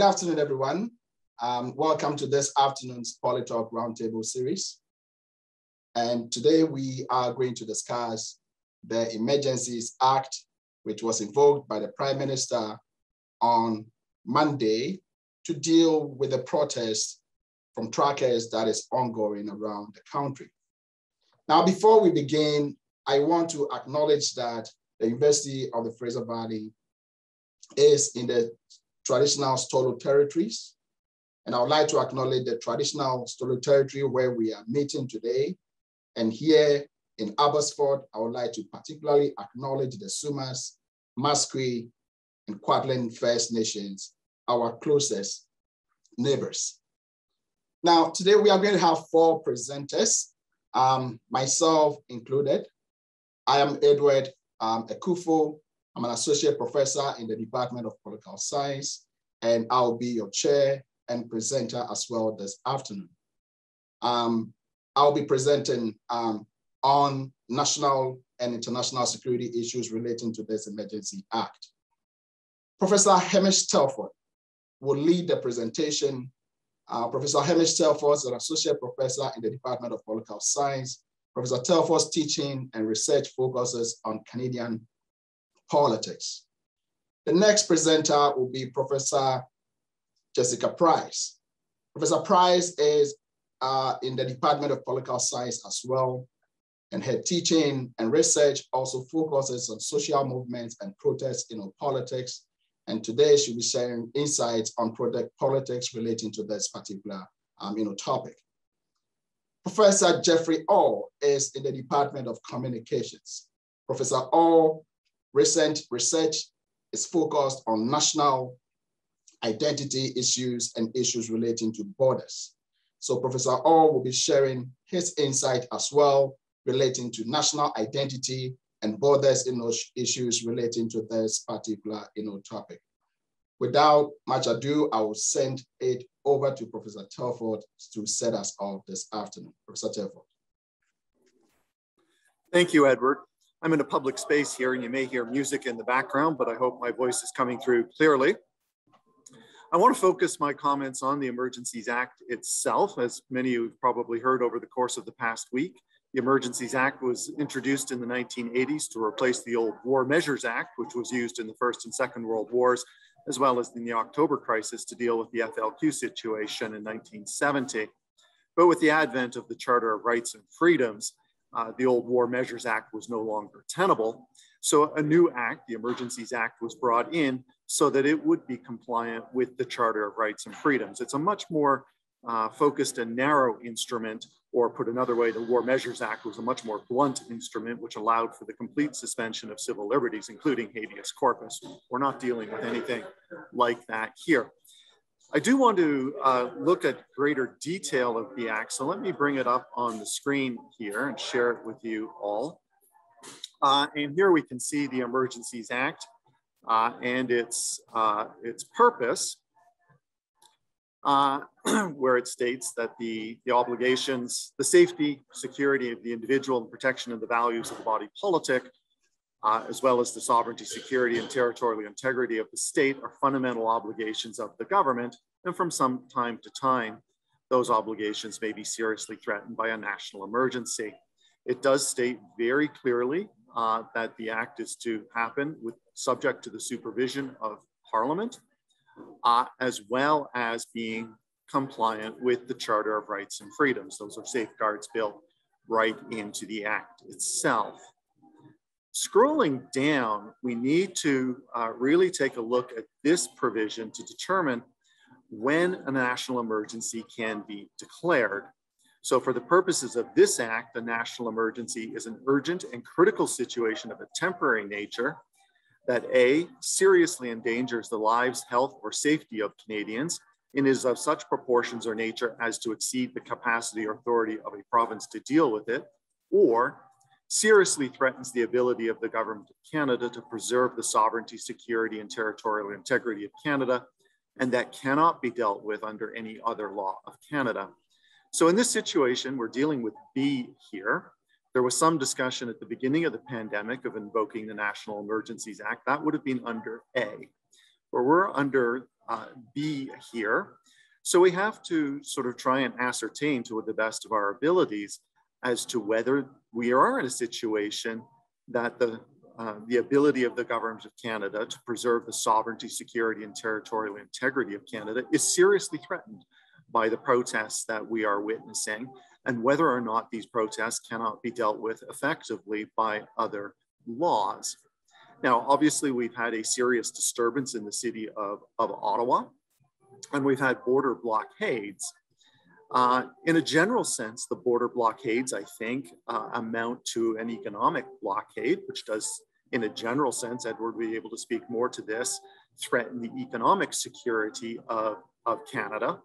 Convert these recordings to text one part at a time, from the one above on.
afternoon, everyone. Welcome to this afternoon's Politalk Roundtable series. And today we are going to discuss the Emergencies Act, which was invoked by the Prime Minister on Monday to deal with the protest from truckers that is ongoing around the country. Now, before we begin, I want to acknowledge that the University of the Fraser Valley is in the traditional Stolo territories. And I would like to acknowledge the traditional Stolo territory where we are meeting today. And here in Abbotsford, I would like to particularly acknowledge the Sumas, Musqueam, and Kwantlen First Nations, our closest neighbors. Now, today we are going to have 4 presenters, myself included. I am Edward Akuffo. I'm an associate professor in the Department of Political Science, and I'll be your chair and presenter as well this afternoon. I'll be presenting on national and international security issues relating to this Emergency Act. Professor Hamish Telford will lead the presentation. Professor Hamish Telford is an associate professor in the Department of Political Science. Professor Telford's teaching and research focuses on Canadian politics. The next presenter will be Professor Jessica Price. Professor Price is in the Department of Political Science as well, and her teaching and research also focuses on social movements and protests in politics. And today she'll be sharing insights on politics relating to this particular topic. Professor Jeffrey Orr is in the Department of Communications. Professor Orr recent research is focused on national identity issues and issues relating to borders. So Professor Orr will be sharing his insight as well relating to national identity and borders issues relating to this particular topic. Without much ado, I will send it over to Professor Telford to set us off this afternoon. Professor Telford. Thank you, Edward. I'm in a public space here and you may hear music in the background, but I hope my voice is coming through clearly. I want to focus my comments on the Emergencies Act itself. As many of you have probably heard over the course of the past week, the Emergencies Act was introduced in the 1980s to replace the old War Measures Act, which was used in the First and Second World Wars, as well as in the October crisis to deal with the FLQ situation in 1970. But with the advent of the Charter of Rights and Freedoms, the old War Measures Act was no longer tenable. So a new act, the Emergencies Act, was brought in so that it would be compliant with the Charter of Rights and Freedoms. It's a much more focused and narrow instrument, or put another way, the War Measures Act was a much more blunt instrument, which allowed for the complete suspension of civil liberties, including habeas corpus. We're not dealing with anything like that here. I do want to look at greater detail of the act, so let me bring it up on the screen here and share it with you all. And here we can see the Emergencies Act and its purpose, where it states that the obligations, the safety, security of the individual and protection of the values of the body politic, as well as the sovereignty, security, and territorial integrity of the state are fundamental obligations of the government, and from some time to time, those obligations may be seriously threatened by a national emergency. It does state very clearly that the act is to happen subject to the supervision of Parliament, as well as being compliant with the Charter of Rights and Freedoms. Those are safeguards built right into the act itself. Scrolling down, we need to really take a look at this provision to determine when a national emergency can be declared. So for the purposes of this act, a national emergency is an urgent and critical situation of a temporary nature that A, seriously endangers the lives, health, or safety of Canadians and is of such proportions or nature as to exceed the capacity or authority of a province to deal with it, or seriously threatens the ability of the Government of Canada to preserve the sovereignty, security, and territorial integrity of Canada, and that cannot be dealt with under any other law of Canada. So in this situation, we're dealing with B here. There was some discussion at the beginning of the pandemic of invoking the National Emergencies Act. That would have been under A. but we're under B here. So we have to sort of try and ascertain to the best of our abilities as to whether we are in a situation that the ability of the government of Canada to preserve the sovereignty, security, and territorial integrity of Canada is seriously threatened by the protests that we are witnessing, and whether or not these protests cannot be dealt with effectively by other laws. Now, obviously, we've had a serious disturbance in the city of Ottawa, and we've had border blockades. In a general sense, the border blockades, I think, amount to an economic blockade, which does, in a general sense, Edward will be able to speak more to this, threaten the economic security of Canada.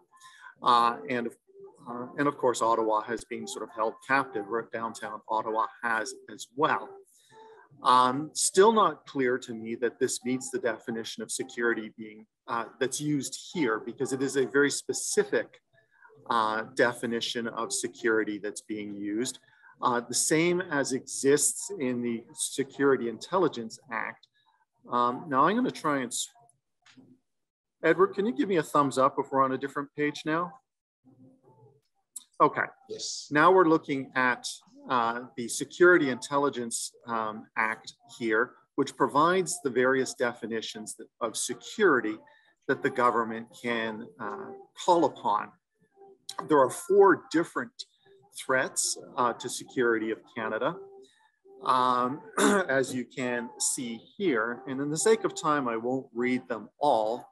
And of course, Ottawa has been sort of held captive, where downtown Ottawa has as well. Still not clear to me that this meets the definition of security being that's used here, because it is a very specific definition of security that's being used, the same as exists in the Security Intelligence Act. Now I'm going to try and, Edward, can you give me a thumbs up if we're on a different page now? Okay. Yes. Now we're looking at the Security Intelligence Act here, which provides the various definitions of security that the government can call upon. There are 4 different threats to security of Canada, as you can see here. And in the sake of time, I won't read them all,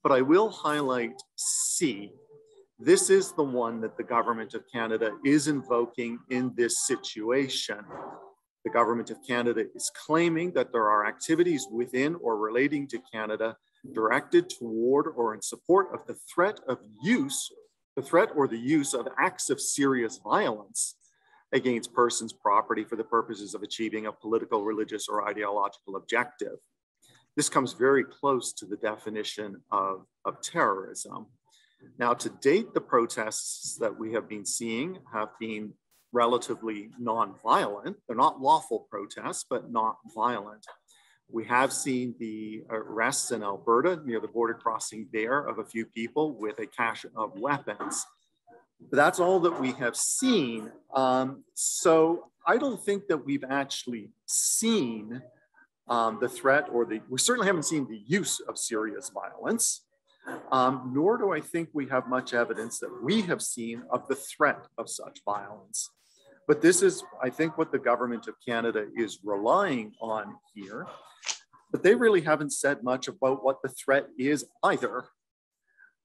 but I will highlight C. This is the one that the government of Canada is invoking in this situation. The government of Canada is claiming that there are activities within or relating to Canada directed toward or in support of the threat or the use of acts of serious violence against persons' property for the purposes of achieving a political, religious, or ideological objective. This comes very close to the definition of terrorism. Now, to date, the protests that we have been seeing have been relatively non-violent. They're not lawful protests, but not violent. We have seen the arrests in Alberta near the border crossing there of a few people with a cache of weapons. But that's all that we have seen. So I don't think that we've actually seen the threat we certainly haven't seen the use of serious violence, nor do I think we have much evidence that we have seen of the threat of such violence. But this is, I think, what the government of Canada is relying on here. But they really haven't said much about what the threat is either.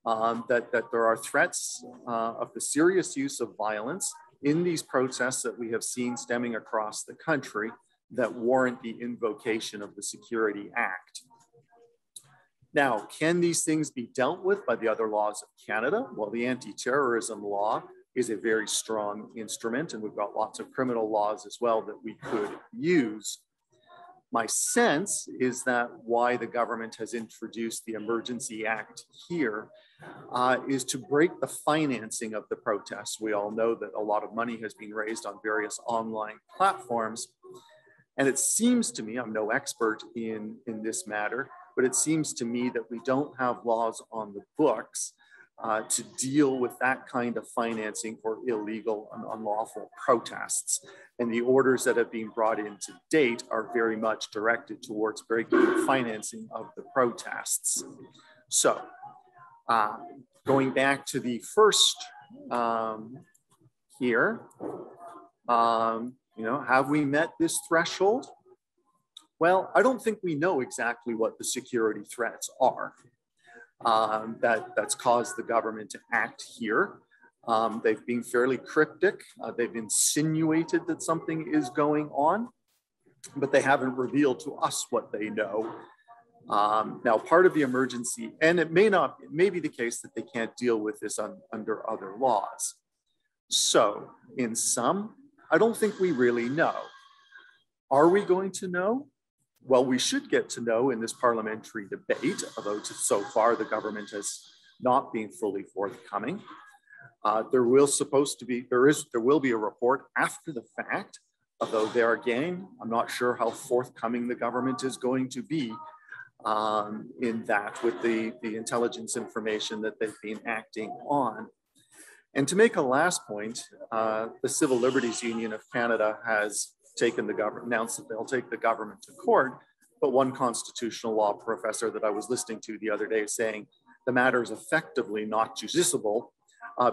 That there are threats of the serious use of violence in these protests that we have seen stemming across the country that warrant the invocation of the Security Act. Now, can these things be dealt with by the other laws of Canada? Well, the anti-terrorism law is a very strong instrument, and we've got lots of criminal laws as well that we could use. My sense is that why the government has introduced the Emergency Act here is to break the financing of the protests. We all know that a lot of money has been raised on various online platforms. And it seems to me, I'm no expert in this matter, but it seems to me that we don't have laws on the books to deal with that kind of financing for illegal and unlawful protests. And the orders that have been brought in to date are very much directed towards breaking the financing of the protests. So going back to the first here, have we met this threshold? Well, I don't think we know exactly what the security threats are that's caused the government to act here. They've been fairly cryptic. They've insinuated that something is going on, but they haven't revealed to us what they know. Now, part of the emergency, and it may be the case that they can't deal with this under other laws. So in sum, I don't think we really know. Are we going to know? Well, we should get to know in this parliamentary debate, although so far the government has not been fully forthcoming. There will be a report after the fact, although there again, I'm not sure how forthcoming the government is going to be in that with the intelligence information that they've been acting on. And to make a last point, the Civil Liberties Union of Canada has announced that they'll take the government to court, but one constitutional law professor that I was listening to the other day saying the matter is effectively not justiciable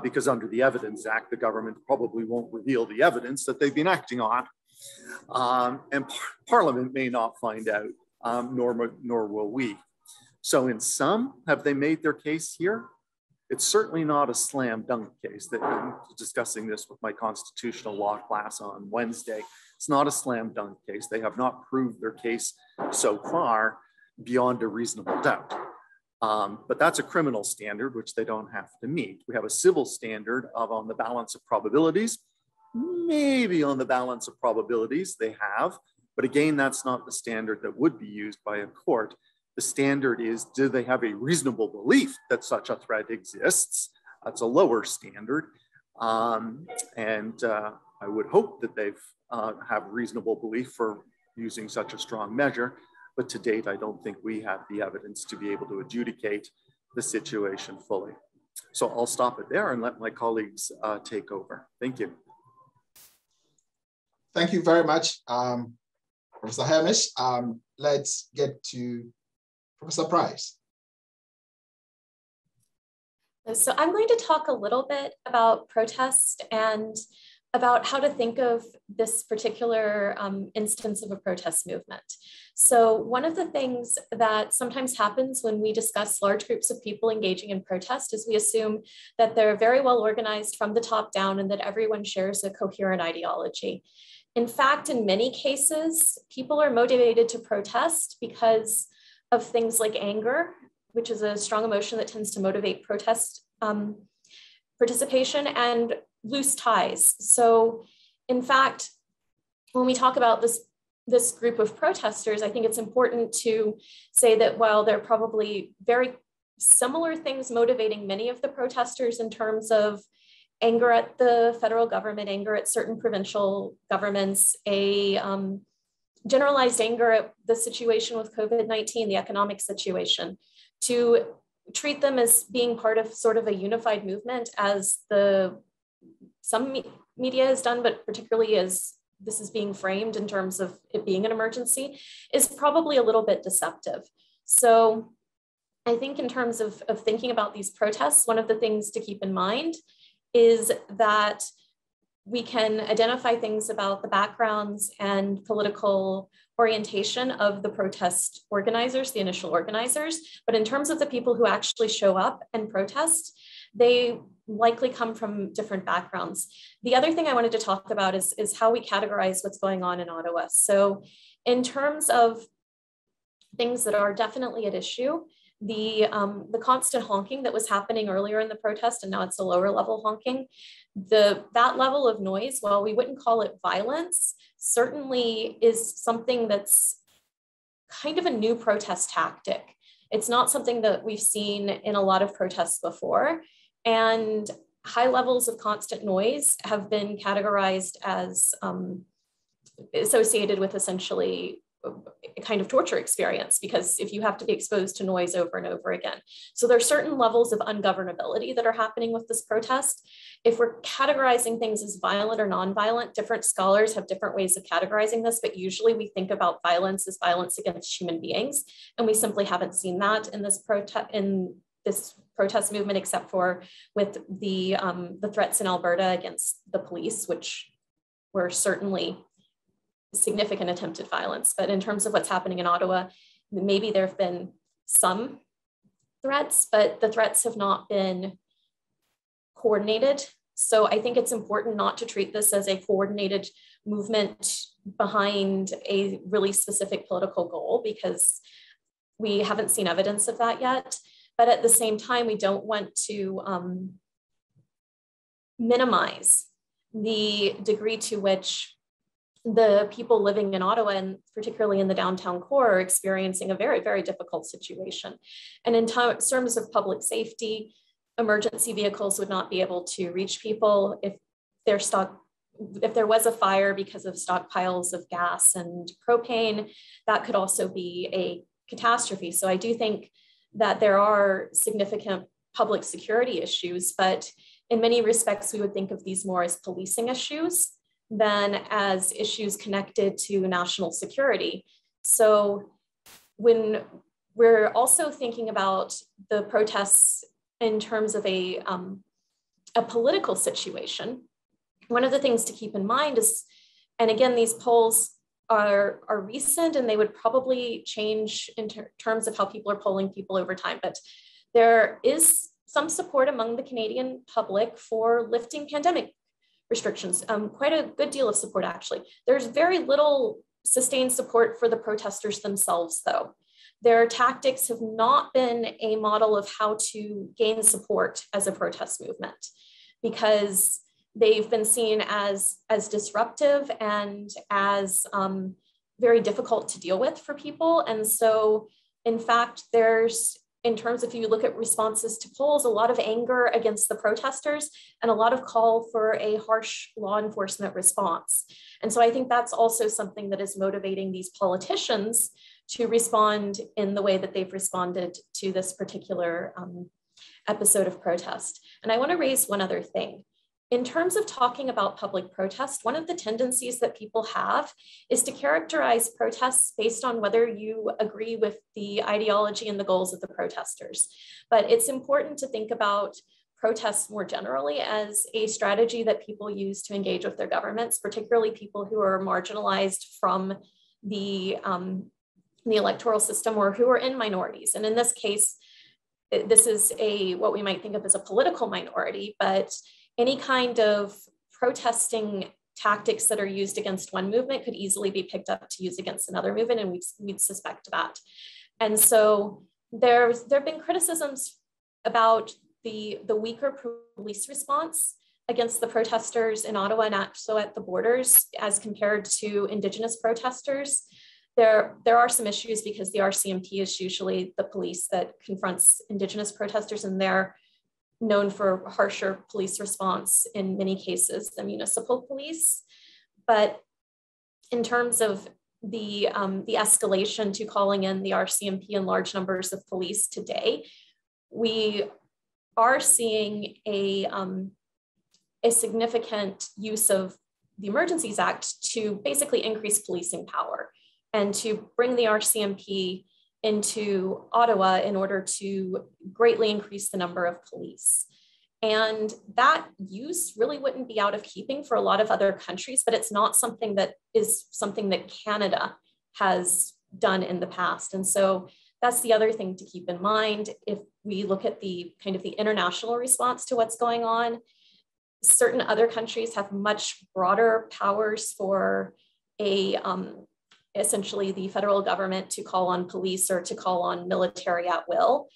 because under the Evidence Act, the government probably won't reveal the evidence that they've been acting on. And Parliament may not find out, nor will we. So in sum, have they made their case here? It's certainly not a slam dunk case. That I'm discussing this with my constitutional law class on Wednesday. It's not a slam dunk case. They have not proved their case so far beyond a reasonable doubt. But that's a criminal standard, which they don't have to meet. We have a civil standard of on the balance of probabilities. Maybe on the balance of probabilities they have, but again, that's not the standard that would be used by a court. The standard is, do they have a reasonable belief that such a threat exists? That's a lower standard. I would hope that they've have reasonable belief for using such a strong measure, but to date, I don't think we have the evidence to be able to adjudicate the situation fully. So I'll stop it there and let my colleagues take over. Thank you. Thank you very much, Professor Hamish. Let's get to Professor Price. So I'm going to talk a little bit about protest and about how to think of this particular instance of a protest movement. So one of the things that sometimes happens when we discuss large groups of people engaging in protest is we assume that they're very well organized from the top down and that everyone shares a coherent ideology. In fact, in many cases, people are motivated to protest because of things like anger, which is a strong emotion that tends to motivate protest participation, and loose ties. So in fact, when we talk about this group of protesters, I think it's important to say that while there are probably very similar things motivating many of the protesters in terms of anger at the federal government, anger at certain provincial governments, a generalized anger at the situation with COVID-19, the economic situation, to treat them as being part of sort of a unified movement as some media has done, but particularly as this is being framed in terms of it being an emergency, is probably a little bit deceptive. So I think in terms of thinking about these protests, one of the things to keep in mind is that we can identify things about the backgrounds and political orientation of the protest organizers, the initial organizers, but in terms of the people who actually show up and protest, they likely come from different backgrounds. The other thing I wanted to talk about is how we categorize what's going on in Ottawa. So in terms of things that are definitely at issue, the constant honking that was happening earlier in the protest, and now it's a lower level honking, that level of noise, while we wouldn't call it violence, certainly is something that's kind of a new protest tactic. It's not something that we've seen in a lot of protests before. And high levels of constant noise have been categorized as associated with essentially a kind of torture experience, because if you have to be exposed to noise over and over again. So there are certain levels of ungovernability that are happening with this protest. If we're categorizing things as violent or non-violent, different scholars have different ways of categorizing this, but usually we think about violence as violence against human beings. And we simply haven't seen that in this protest movement, except for with the threats in Alberta against the police, which were certainly significant attempted violence. But in terms of what's happening in Ottawa, maybe there have been some threats, but the threats have not been coordinated. So I think it's important not to treat this as a coordinated movement behind a really specific political goal, because we haven't seen evidence of that yet. But at the same time, we don't want to minimize the degree to which the people living in Ottawa, and particularly in the downtown core, are experiencing a very, very difficult situation. And in terms of public safety, emergency vehicles would not be able to reach people if there was a fire because of stockpiles of gas and propane. That could also be a catastrophe. So I do think that there are significant public security issues, but in many respects, we would think of these more as policing issues than as issues connected to national security. So when we're also thinking about the protests in terms of a political situation, one of the things to keep in mind is, and again, these polls are recent and they would probably change in terms of how people are polling people over time, but there is some support among the Canadian public for lifting pandemic restrictions, quite a good deal of support actually. There's very little sustained support for the protesters themselves though. Their tactics have not been a model of how to gain support as a protest movement, because they've been seen as disruptive and as very difficult to deal with for people. And so in fact, there's, in terms of, if you look at responses to polls, a lot of anger against the protesters and a lot of call for a harsh law enforcement response. And so I think that's also something that is motivating these politicians to respond in the way that they've responded to this particular episode of protest. And I want to raise one other thing. In terms of talking about public protest, one of the tendencies that people have is to characterize protests based on whether you agree with the ideology and the goals of the protesters. But it's important to think about protests more generally as a strategy that people use to engage with their governments, particularly people who are marginalized from the electoral system or who are in minorities. And in this case, this is what we might think of as a political minority, but any kind of protesting tactics that are used against one movement could easily be picked up to use against another movement, and we'd suspect that. And so there have been criticisms about the weaker police response against the protesters in Ottawa and also at the borders as compared to Indigenous protesters. There are some issues because the RCMP is usually the police that confronts Indigenous protesters, and they're known for harsher police response in many cases than municipal police. But in terms of the escalation to calling in the RCMP and large numbers of police today, we are seeing a significant use of the Emergencies Act to basically increase policing power and to bring the RCMP into Ottawa in order to greatly increase the number of police. And that use really wouldn't be out of keeping for a lot of other countries, but it's not something that Canada has done in the past. And so that's the other thing to keep in mind. If we look at the kind of the international response to what's going on, certain other countries have much broader powers for essentially the federal government to call on police or to call on military at will.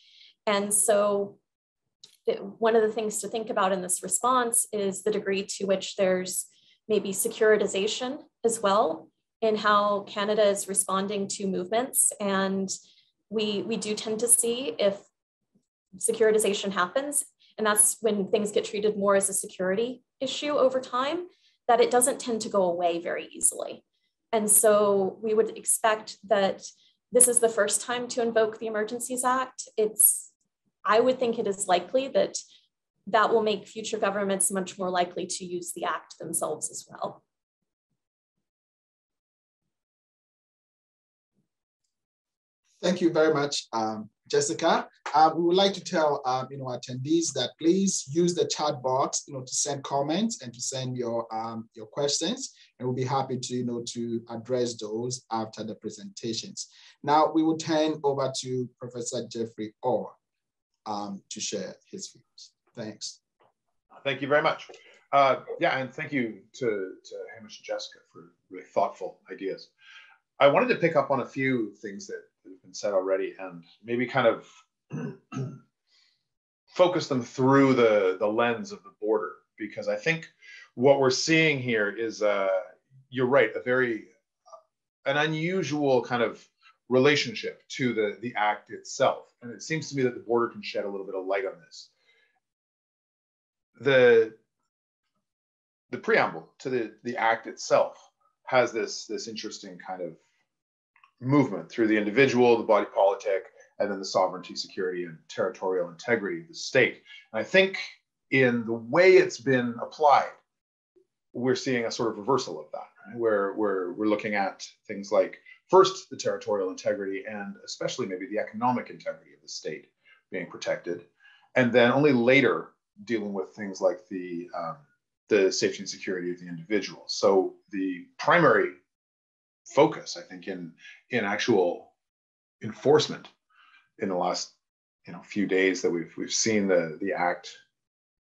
And so one of the things to think about in this response is the degree to which there's maybe securitization as well in how Canada is responding to movements. And we do tend to see if securitization happens, and that's when things get treated more as a security issue over time, that it doesn't tend to go away very easily. And so we would expect that this is the first time to invoke the Emergencies Act. I would think it is likely that that will make future governments much more likely to use the act themselves as well. Thank you very much, Jessica. We would like to tell attendees that please use the chat box to send comments and to send your questions, and we'll be happy to to address those after the presentations. Now we will turn over to Professor Jeffrey Orr to share his views. Thanks. Thank you very much. Yeah, and thank you to Hamish and Jessica for really thoughtful ideas. I wanted to pick up on a few things that have been said already and maybe kind of focus them through the lens of the border, because I think what we're seeing here is, you're right, an unusual kind of relationship to the act itself. And it seems to me that the border can shed a little bit of light on this. The preamble to the act itself has this interesting kind of movement through the individual, the body politic, and then the sovereignty, security, and territorial integrity of the state. And I think in the way it's been applied, we're seeing a sort of reversal of that, right? Where we're looking at things like, first, the territorial integrity, and especially maybe the economic integrity of the state being protected, and then only later dealing with things like the safety and security of the individual. So the primary focus, I think, in actual enforcement in the last few days that we've seen the act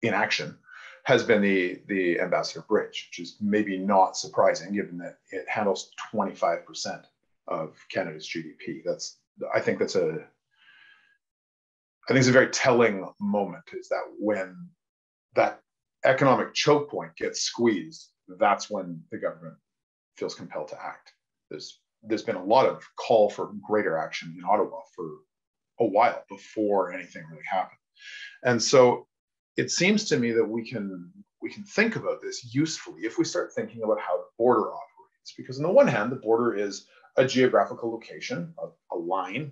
in action has been the Ambassador Bridge, which is maybe not surprising given that it handles 25% of Canada's GDP. I think it's a very telling moment, is that when that economic choke point gets squeezed, that's when the government feels compelled to act. There's been a lot of call for greater action in Ottawa for a while before anything really happened. And so it seems to me that we can think about this usefully if we start thinking about how the border operates. Because on the one hand, the border is a geographical location, a line,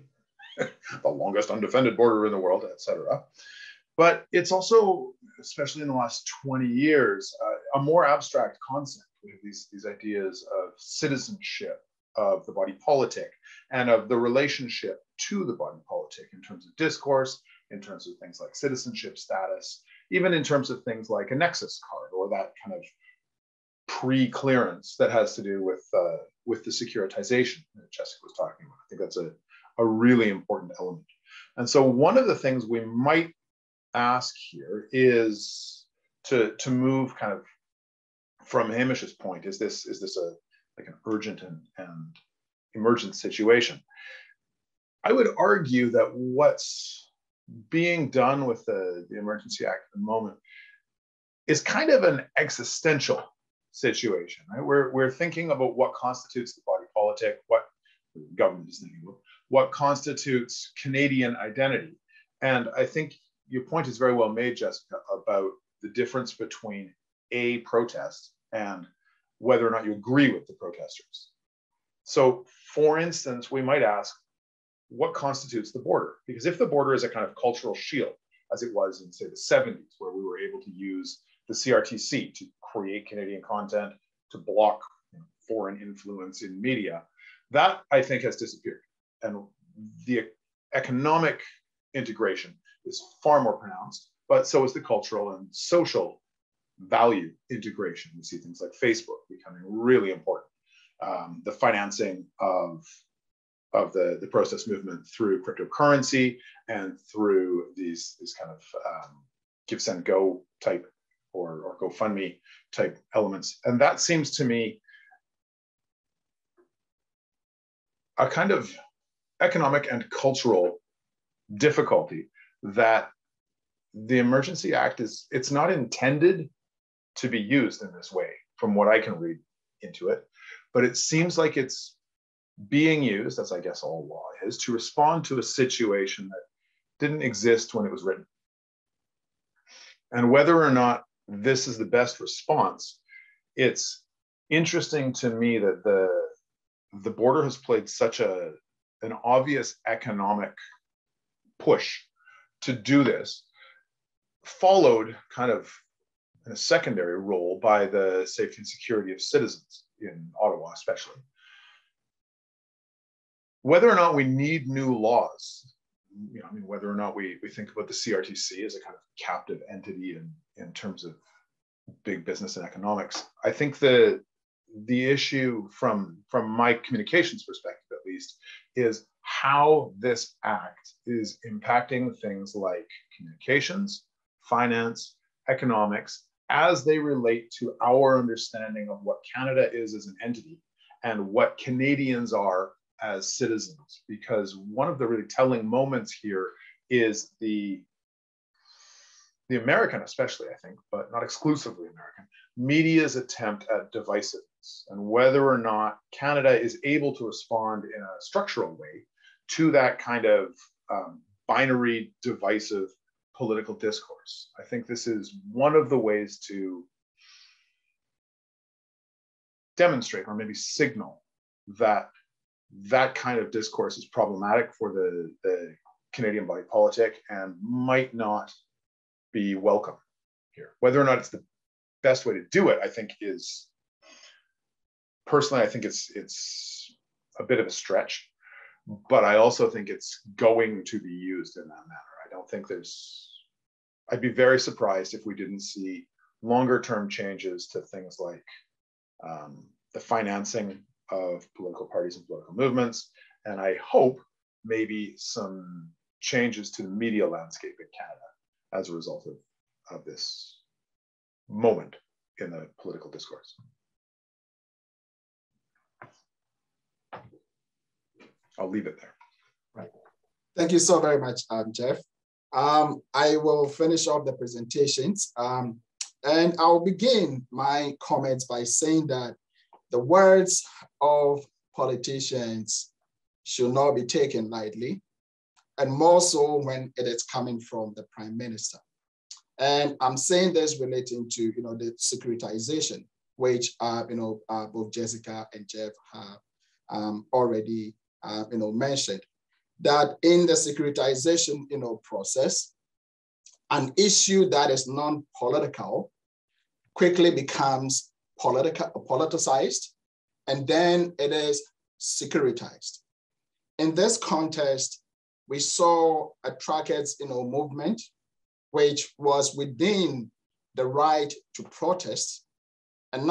the longest undefended border in the world, etc. But it's also, especially in the last 20 years, a more abstract concept. We have these ideas of citizenship, of the body politic, and of the relationship to the body politic in terms of discourse, in terms of things like citizenship status, even in terms of things like a nexus card or that kind of pre-clearance that has to do with the securitization that Jessica was talking about. I think that's a really important element. And so one of the things we might ask here is to move kind of from Hamish's point. Is this an urgent and emergent situation? I would argue that what's being done with the Emergency Act at the moment is kind of an existential situation, right? We're thinking about what constitutes the body politic, what the government is thinking about, what constitutes Canadian identity. And I think your point is very well made, Jessica, about the difference between a protest and whether or not you agree with the protesters. So, for instance, we might ask, what constitutes the border? Because if the border is a kind of cultural shield, as it was in, say, the 70s, where we were able to use the CRTC to create Canadian content, to block foreign influence in media, that, I think, has disappeared. And the economic integration is far more pronounced, but so is the cultural and social value integration. We see things like Facebook becoming really important. The financing of the protest movement through cryptocurrency and through these kind of give, send, go type or GoFundMe type elements. And that seems to me a kind of economic and cultural difficulty that the Emergency Act it's not intended to be used in this way, from what I can read into it, but it seems like it's being used, as I guess all law is, to respond to a situation that didn't exist when it was written. And whether or not this is the best response, it's interesting to me that the border has played such an obvious economic push to do this, followed kind of in a secondary role by the safety and security of citizens in Ottawa, especially. Whether or not we need new laws, whether or not we think about the CRTC as a kind of captive entity in terms of big business and economics, I think the issue from my communications perspective, at least, is how this act is impacting things like communications, finance, economics, as they relate to our understanding of what Canada is as an entity and what Canadians are as citizens. Because one of the really telling moments here is the American, especially, I think, but not exclusively American, media's attempt at divisiveness and whether or not Canada is able to respond in a structural way to that kind of binary, divisive political discourse. I think this is one of the ways to demonstrate or maybe signal that that kind of discourse is problematic for the Canadian body politic and might not be welcome here. Whether or not it's the best way to do it, I think is, personally, I think it's a bit of a stretch, but I also think it's going to be used in that manner. I don't think I'd be very surprised if we didn't see longer term changes to things like the financing of political parties and political movements. And I hope maybe some changes to the media landscape in Canada as a result of this moment in the political discourse. I'll leave it there. Right. Thank you so very much, Jeff. I will finish off the presentations. And I'll begin my comments by saying that the words of politicians should not be taken lightly, and more so when it is coming from the Prime Minister. And I'm saying this relating to the securitization, which both Jessica and Jeff have already mentioned. That in the securitization process, an issue that is non-political quickly becomes politicized, and then it is securitized. In this context, we saw a trackets movement, which was within the right to protest, and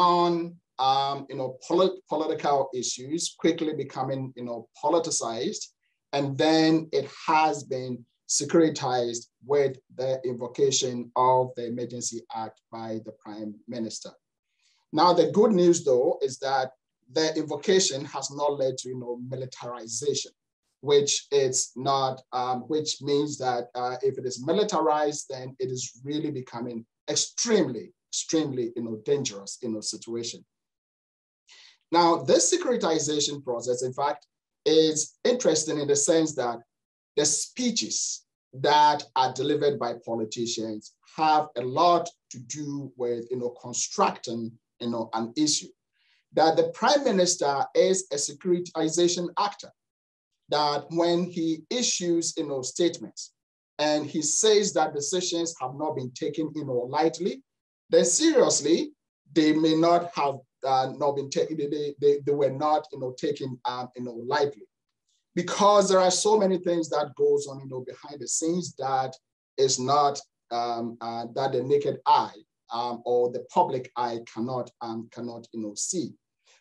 political issues quickly becoming politicized, and then it has been securitized with the invocation of the Emergency Act by the Prime Minister. Now, the good news, though, is that the invocation has not led to militarization, which it's not, which means that if it is militarized, then it is really becoming extremely dangerous situation. Now, this securitization process, in fact, is interesting in the sense that the speeches that are delivered by politicians have a lot to do with constructing an issue. That the Prime Minister is a securitization actor. That when he issues statements and he says that decisions have not been taken lightly, then seriously they may not have not been taken. They were not taken lightly, because there are so many things that goes on behind the scenes that is not that the naked eye or the public eye cannot see.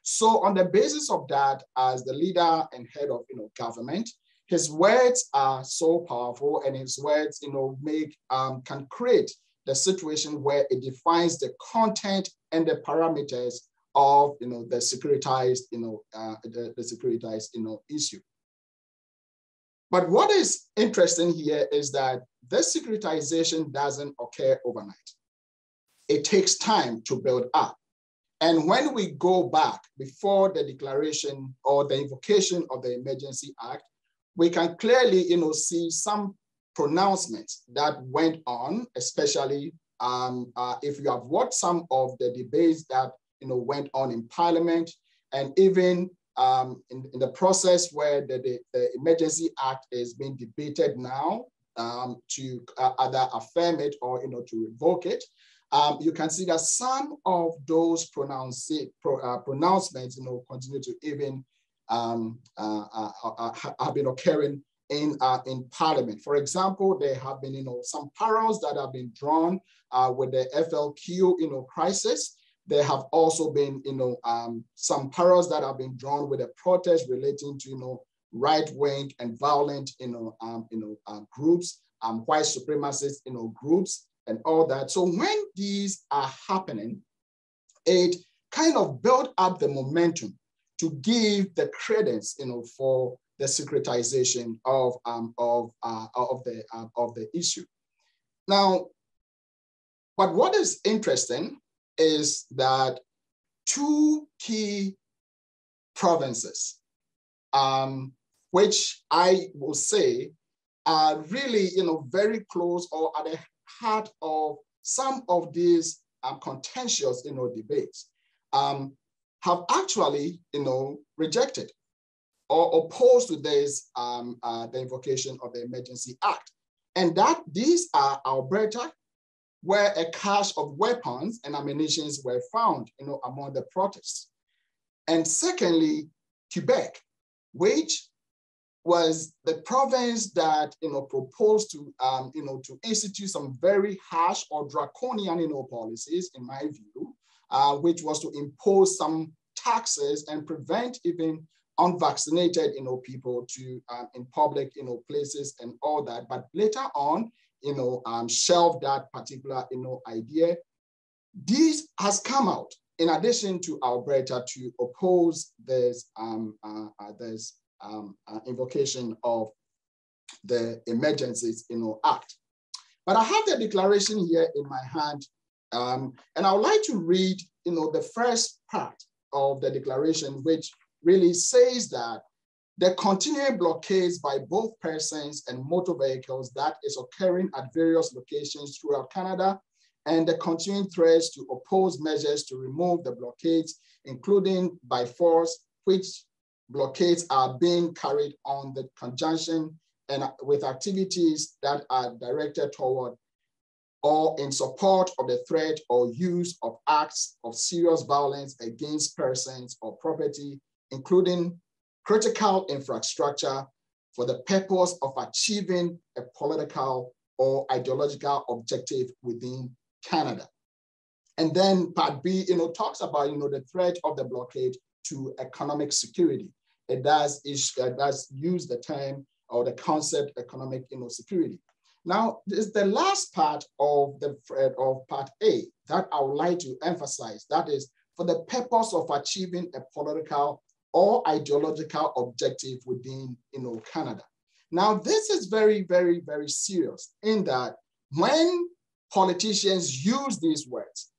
So on the basis of that, as the leader and head of government, his words are so powerful, and his words can create the situation where it defines the content and the parameters of the securitized issue. But what is interesting here is that this securitization doesn't occur overnight. It takes time to build up. And when we go back before the declaration or the invocation of the Emergency Act, we can clearly see some pronouncements that went on, especially if you have watched some of the debates that went on in Parliament, and even in the process where the Emergency Act is being debated now to either affirm it or to revoke it. You can see that some of those pronouncements continue to even have been occurring in Parliament. For example, there have been some parallels that have been drawn with the FLQ crisis. There have also been some parallels that have been drawn with the protests relating to right-wing and violent groups, white supremacist groups, and all that. So when these are happening, it kind of built up the momentum to give the credence, for the securitization of the issue. Now, but what is interesting is that two key provinces, which I will say are really, very close or at the heart of some of these contentious, debates, have actually, rejected or opposed to this, the invocation of the Emergency Act. And that these are Alberta, where a cache of weapons and ammunition were found, among the protests. And secondly, Quebec, which was the province that, proposed to, to institute some very harsh or draconian, policies, in my view, which was to impose some taxes and prevent even unvaccinated, people to in public, places and all that. But later on, shelved that particular, idea. This has come out in addition to Alberta to oppose this, invocation of the Emergencies, Act. But I have the declaration here in my hand, and I would like to read, the first part of the declaration, which really says that the continuing blockades by both persons and motor vehicles that is occurring at various locations throughout Canada, and the continuing threats to oppose measures to remove the blockades, including by force, which blockades are being carried on the conjunction and with activities that are directed toward or in support of the threat or use of acts of serious violence against persons or property, including critical infrastructure for the purpose of achieving a political or ideological objective within Canada. And then part B, talks about, the threat of the blockade to economic security. It does use the term or the concept economic, security. Now, this is the last part of part A that I would like to emphasize. That is for the purpose of achieving a political or ideological objective within, Canada. Now, this is very, very, very serious in that when politicians use these words,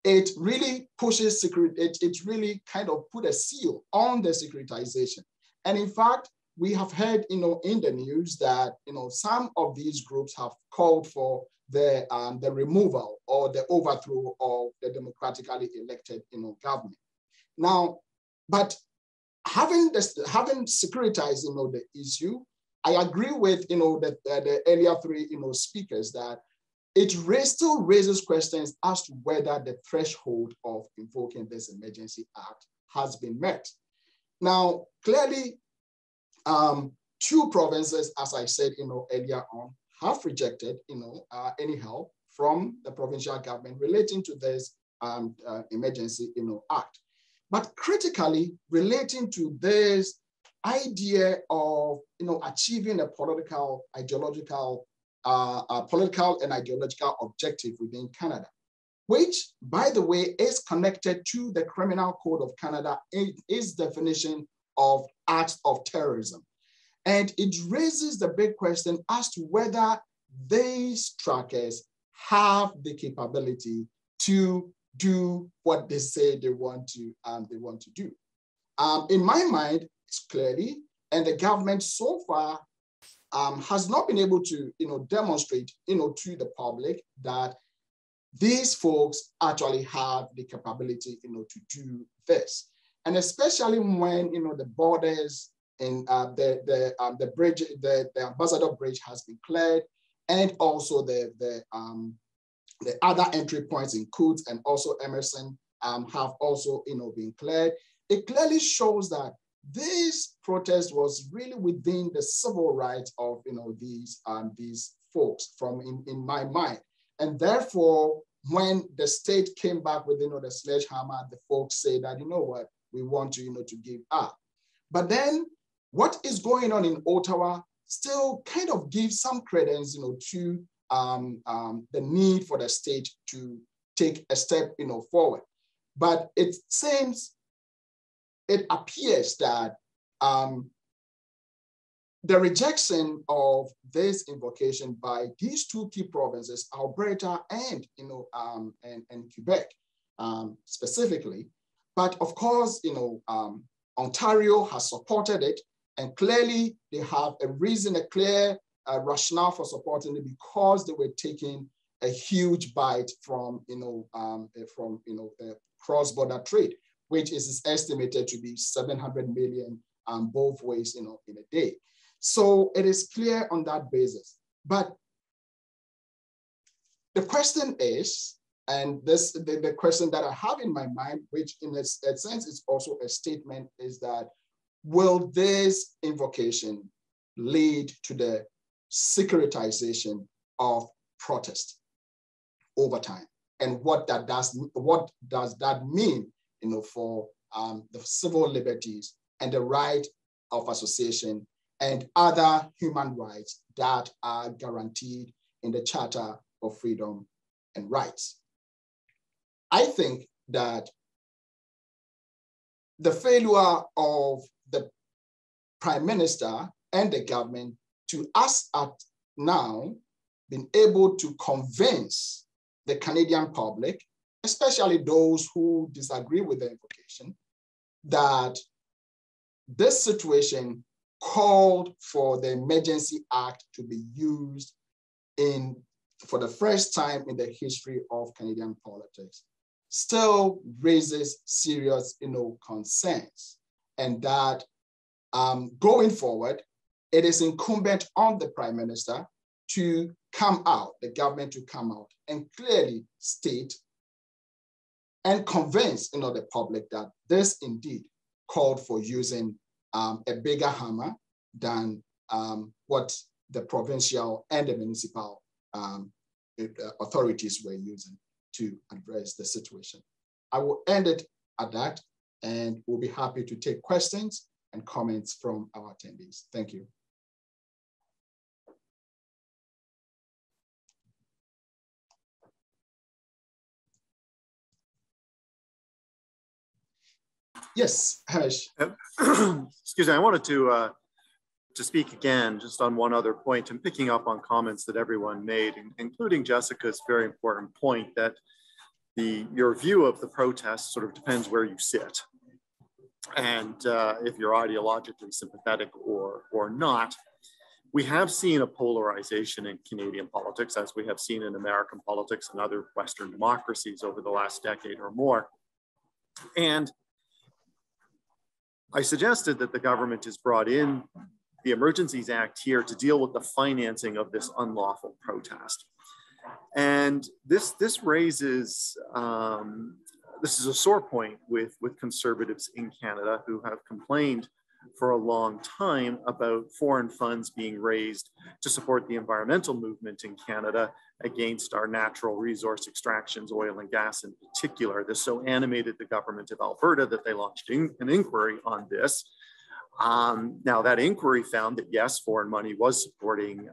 it really pushes security, it really kind of put a seal on the securitization. And in fact, we have heard, in the news that, some of these groups have called for the removal or the overthrow of the democratically elected, government. Now, but having securitized, the issue, I agree with, the earlier three, speakers that it still raises questions as to whether the threshold of invoking this Emergency Act has been met. Now, clearly, two provinces, as I said, earlier on, have rejected, any help from the provincial government relating to this Emergency, Act. But critically, relating to this idea of, achieving a political and ideological objective within Canada, which, by the way, is connected to the Criminal Code of Canada, its definition of acts of terrorism. And it raises the big question as to whether these trackers have the capability to do what they say they want to do. In my mind, it's clearly, and the government so far has not been able to, demonstrate, to the public that these folks actually have the capability, to do this. And especially when, the borders and the bridge, the Ambassador Bridge has been cleared, and also the other entry points in Coutts and also Emerson have also, been cleared. It clearly shows that this protest was really within the civil rights of, these folks in my mind. And therefore, when the state came back with, the sledgehammer, the folks say that, what, we want to, to give up. But then what is going on in Ottawa still kind of gives some credence, to the need for the state to take a step, forward. But it appears that the rejection of this invocation by these two key provinces, Alberta and Quebec specifically, but of course, Ontario has supported it, and clearly they have a clear rationale for supporting it because they were taking a huge bite from the cross-border trade, which is estimated to be $700 million both ways, in a day. So it is clear on that basis. But the question is, and this the question that I have in my mind, which in a sense is also a statement, is that will this invocation lead to the securitization of protest over time? And what does that mean, for the civil liberties and the right of association and other human rights that are guaranteed in the Charter of Freedom and Rights? I think that the failure of the Prime Minister and the government to us at now been able to convince the Canadian public, especially those who disagree with the invocation, that this situation called for the Emergency Act to be used for the first time in the history of Canadian politics, still raises serious, concerns, and that going forward, it is incumbent on the Prime Minister to come out, the government to come out and clearly state and convince, the public that this indeed called for using a bigger hammer than what the provincial and the municipal authorities were using to address the situation. I will end it at that, and we'll be happy to take questions and comments from our attendees. Thank you. Yes, Hamish. Excuse me, I wanted to speak again just on one other point and picking up on comments that everyone made, including Jessica's very important point that your view of the protest sort of depends where you sit. And if you're ideologically sympathetic or not. We have seen a polarization in Canadian politics, as we have seen in American politics and other Western democracies over the last decade or more. And I suggested that the government has brought in the Emergencies Act here to deal with the financing of this unlawful protest. And this raises, this is a sore point with conservatives in Canada who have complained for a long time about foreign funds being raised to support the environmental movement in Canada against our natural resource extractions, oil and gas in particular. This so animated the government of Alberta that they launched an inquiry on this. Now that inquiry found that yes, foreign money was supporting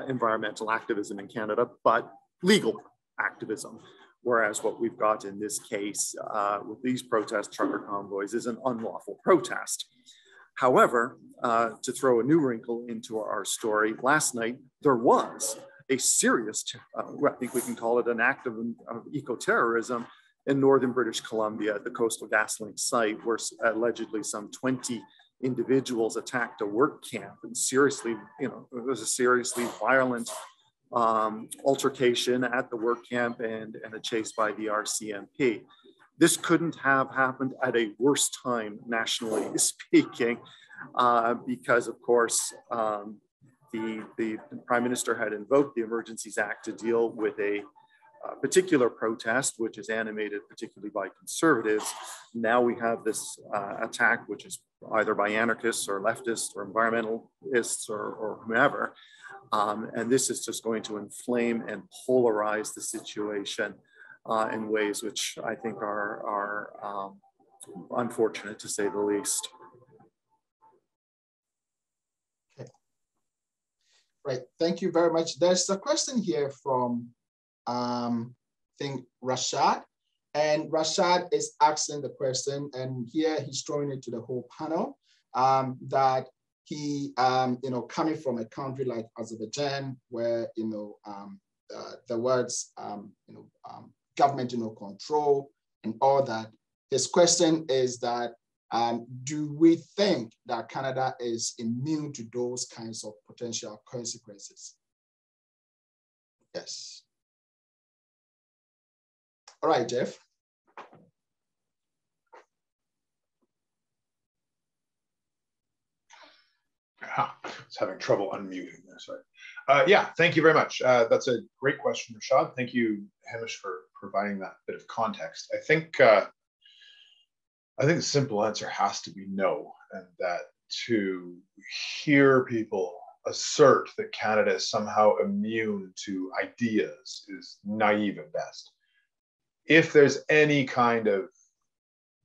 environmental activism in Canada, but legal activism. Whereas what we've got in this case with these protest trucker convoys is an unlawful protest. However, to throw a new wrinkle into our story, last night there was a serious, I think we can call it an act of eco-terrorism in northern British Columbia at the Coastal GasLink site, where allegedly some 20 individuals attacked a work camp and seriously, it was a seriously violent altercation at the work camp and a chase by the RCMP. This couldn't have happened at a worse time, nationally speaking, because of course, the Prime Minister had invoked the Emergencies Act to deal with a particular protest, which is animated particularly by conservatives. Now we have this attack, which is either by anarchists or leftists or environmentalists or whomever. And this is just going to inflame and polarize the situation in ways which I think are unfortunate, to say the least. Okay. Right, thank you very much. There's a question here from, I think, Rashad. And Rashad is asking the question, and here he's throwing it to the whole panel, that he, coming from a country like Azerbaijan, where, the words, government, control and all that. His question is that, do we think that Canada is immune to those kinds of potential consequences? Yes. All right, Jeff. was having trouble unmuting there, sorry. Yeah, thank you very much. That's a great question, Rashad. Thank you, Hamish, for providing that bit of context. I think the simple answer has to be no, and that to hear people assert that Canada is somehow immune to ideas is naive at best. If there's any kind of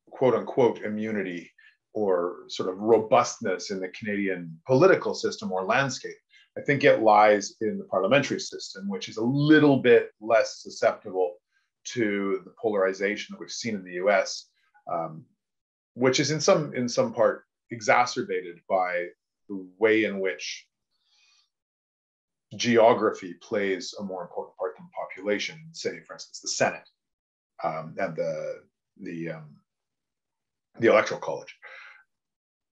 quote unquote immunity or sort of robustness in the Canadian political system or landscape, I think it lies in the parliamentary system, which is a little bit less susceptible to the polarization that we've seen in the US, which is in some part exacerbated by the way in which geography plays a more important part than population, say, for instance, the Senate and the Electoral College.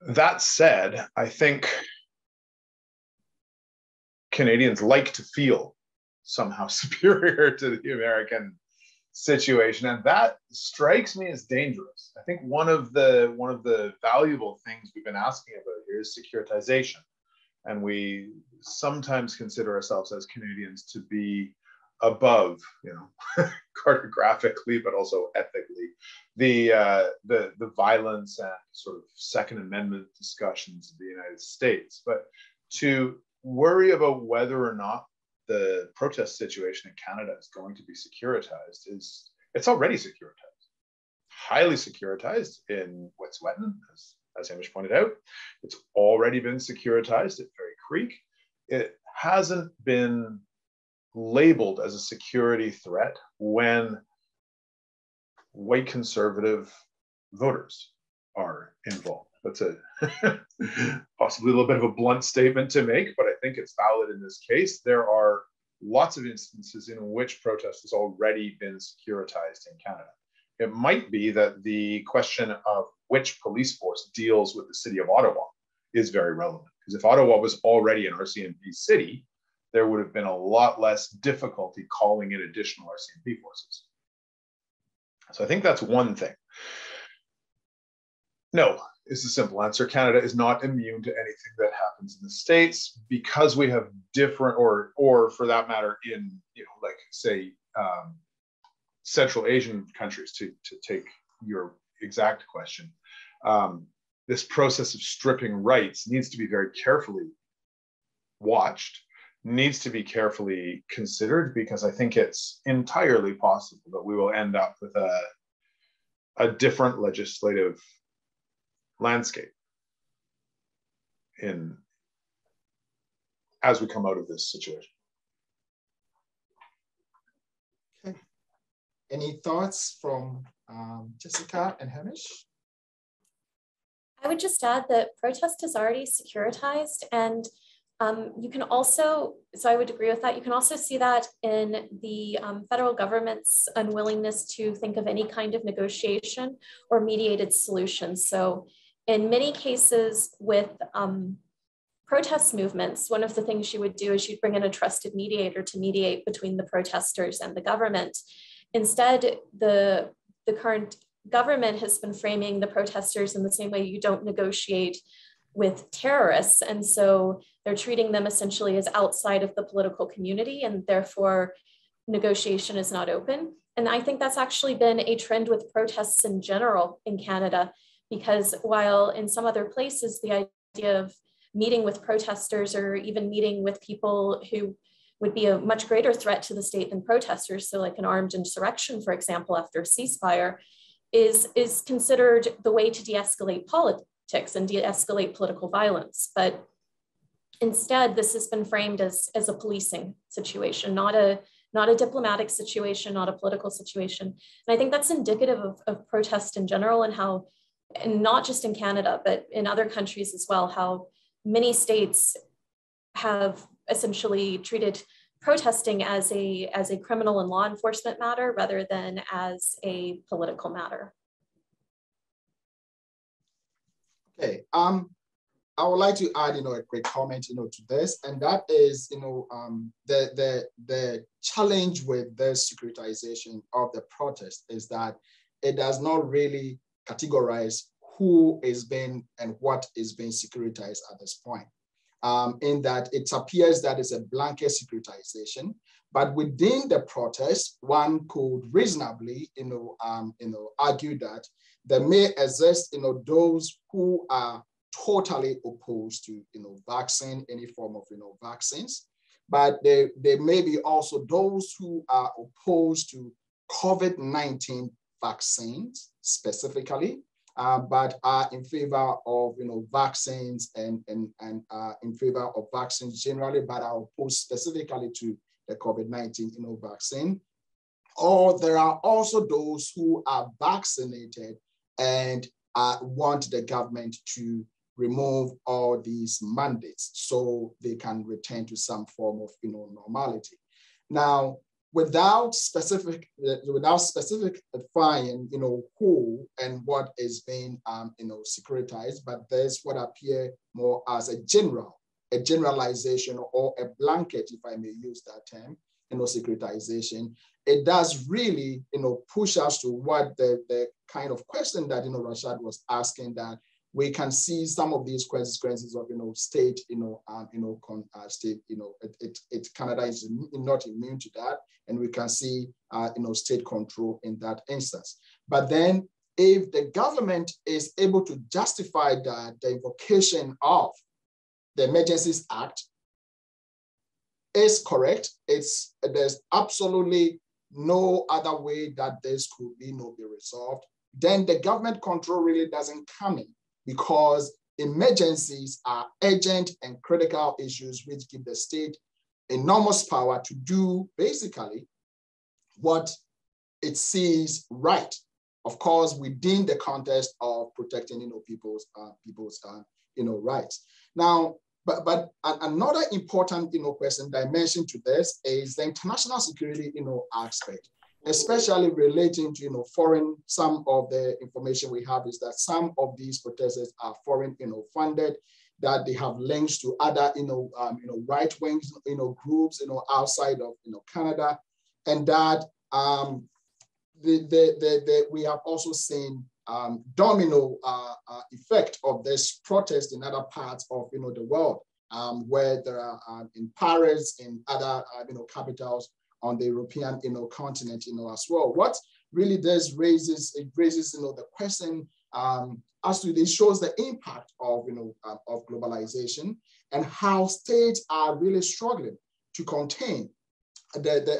That said, I think Canadians like to feel somehow superior to the American situation, and that strikes me as dangerous. I think one of the valuable things we've been asking about here is securitization, and we sometimes consider ourselves as Canadians to be above, cartographically, but also ethically, the violence and sort of Second Amendment discussions of the United States. But to worry about whether or not the protest situation in Canada is going to be securitized it's already securitized, highly securitized in Wet'suwet'en, as Hamish pointed out. It's already been securitized at Fairy Creek. It hasn't been labeled as a security threat when white conservative voters are involved. That's a possibly a little bit of a blunt statement to make, but I think it's valid in this case. There are lots of instances in which protest has already been securitized in Canada. It might be that the question of which police force deals with the city of Ottawa is very relevant, because if Ottawa was already an RCMP city, there would have been a lot less difficulty calling in additional RCMP forces. So I think that's one thing. No is the simple answer. Canada is not immune to anything that happens in the States because we have different, or for that matter, in like say Central Asian countries, to take your exact question. This process of stripping rights needs to be very carefully watched, needs to be carefully considered, because I think it's entirely possible that we will end up with a different legislative landscape as we come out of this situation. Okay. Any thoughts from Jessica and Hamish? I would just add that protest is already securitized, and you can also, so I would agree with that. You can also see that in the federal government's unwillingness to think of any kind of negotiation or mediated solution. So in many cases with protest movements, one of the things you would do is you'd bring in a trusted mediator to mediate between the protesters and the government. Instead, the current government has been framing the protesters in the same way you don't negotiate with terrorists. And so they're treating them essentially as outside of the political community, and therefore negotiation is not open. And I think that's actually been a trend with protests in general in Canada, because while in some other places, the idea of meeting with protesters or even meeting with people who would be a much greater threat to the state than protesters, so like an armed insurrection, for example, after a ceasefire, is considered the way to de-escalate politics and de-escalate political violence. But instead, this has been framed as a policing situation, not a diplomatic situation, not a political situation. And I think that's indicative of protest in general, and how, and not just in Canada, but in other countries as well, how many states have essentially treated protesting as a criminal and law enforcement matter rather than as a political matter. Okay, I would like to add, a quick comment, to this, and that is, the challenge with the securitization of the protest is that it does not really categorize who is being and what is being securitized at this point. in that it appears that it's a blanket securitization. But within the protest, one could reasonably, argue that there may exist, those who are totally opposed to, vaccine, any form of, vaccines. But there may be also those who are opposed to COVID-19 vaccines specifically, but are in favor of, vaccines and in favor of vaccines generally, but are opposed specifically to the COVID-19, vaccine. Or there are also those who are vaccinated and want the government to remove all these mandates so they can return to some form of, normality. Now, without specifying, who and what is being, securitized, but there's what appear more as a generalization or a blanket, if I may use that term, securitization. It does really, push us to what the kind of question that, Rashad was asking, that we can see some of these consequences of, state, state, Canada is not immune to that. And we can see, state control in that instance. But then if the government is able to justify that the invocation of the Emergencies Act is correct, there's absolutely no other way that this could be resolved, then the government control really doesn't come in, because emergencies are urgent and critical issues which give the state enormous power to do basically what it sees right, of course, within the context of protecting, people's rights. Now, but another important, question dimension to this is the international security, aspect, especially relating to, foreign. Some of the information we have is that some of these protesters are foreign, funded, that they have links to other, right-wing, groups, outside of, Canada, and that we have also seen domino effect of this protest in other parts of, the world, where there are in Paris, in other, capitals on the European, continent, as well. What really does raises the question as to this shows the impact of, of globalization and how states are really struggling to contain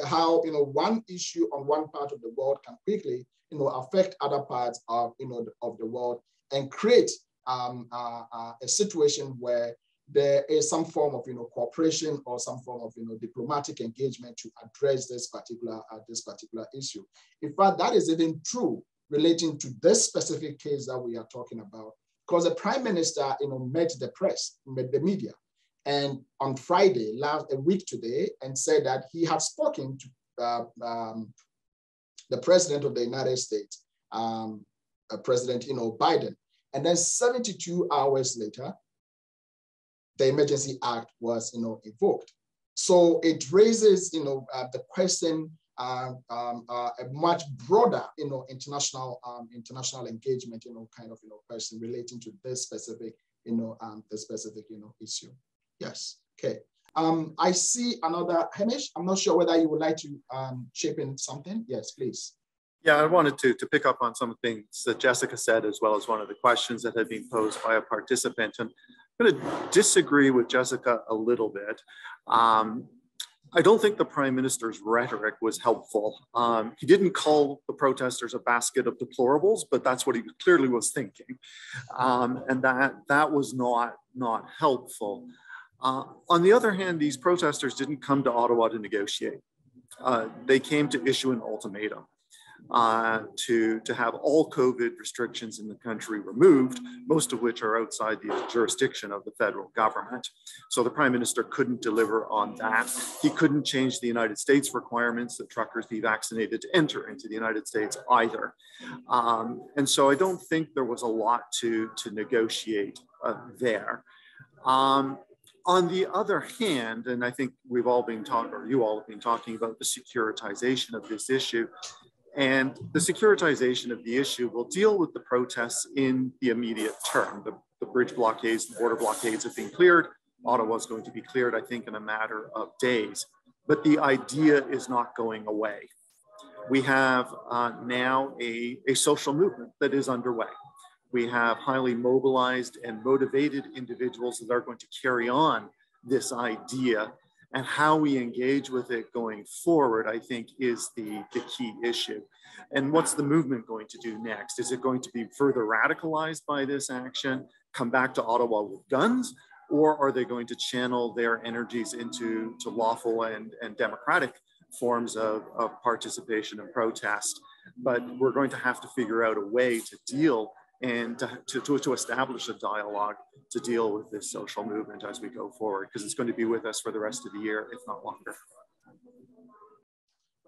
how, one issue on one part of the world can quickly, affect other parts of, of the world and create a situation where there is some form of, cooperation or some form of, diplomatic engagement to address this particular issue. In fact, that is even true relating to this specific case that we are talking about, because the Prime Minister, met the press, met the media, and on Friday, a week today, and said that he had spoken to the President of the United States, President, Biden, and then 72 hours later, the Emergency Act was, invoked. So it raises, the question, a much broader, international engagement, kind of, question relating to this specific, issue. Yes. Okay. I see another Hamish. I'm not sure whether you would like to chip in something. Yes, please. Yeah, I wanted to pick up on some things that Jessica said, as well as one of the questions that had been posed by a participant. And I'm going to disagree with Jessica a little bit. I don't think the Prime Minister's rhetoric was helpful. He didn't call the protesters a basket of deplorables, but that's what he clearly was thinking. And that was not helpful. On the other hand, these protesters didn't come to Ottawa to negotiate. They came to issue an ultimatum to have all COVID restrictions in the country removed, most of which are outside the jurisdiction of the federal government. So the Prime Minister couldn't deliver on that. He couldn't change the United States requirements that truckers be vaccinated to enter into the United States either. And so I don't think there was a lot to negotiate there. On the other hand, and I think we've all been talking, or you all have been talking about the securitization of this issue, and the securitization of the issue will deal with the protests in the immediate term. The bridge blockades, the border blockades have been cleared. Ottawa is going to be cleared, I think, in a matter of days. But the idea is not going away. We have now a social movement that is underway. We have highly mobilized and motivated individuals that are going to carry on this idea, and how we engage with it going forward, I think, is the key issue. And what's the movement going to do next? Is it going to be further radicalized by this action, come back to Ottawa with guns, or are they going to channel their energies into lawful and democratic forms of participation and protest? But we're going to have to figure out a way to deal and to establish a dialogue to deal with this social movement as we go forward, because it's going to be with us for the rest of the year, if not longer.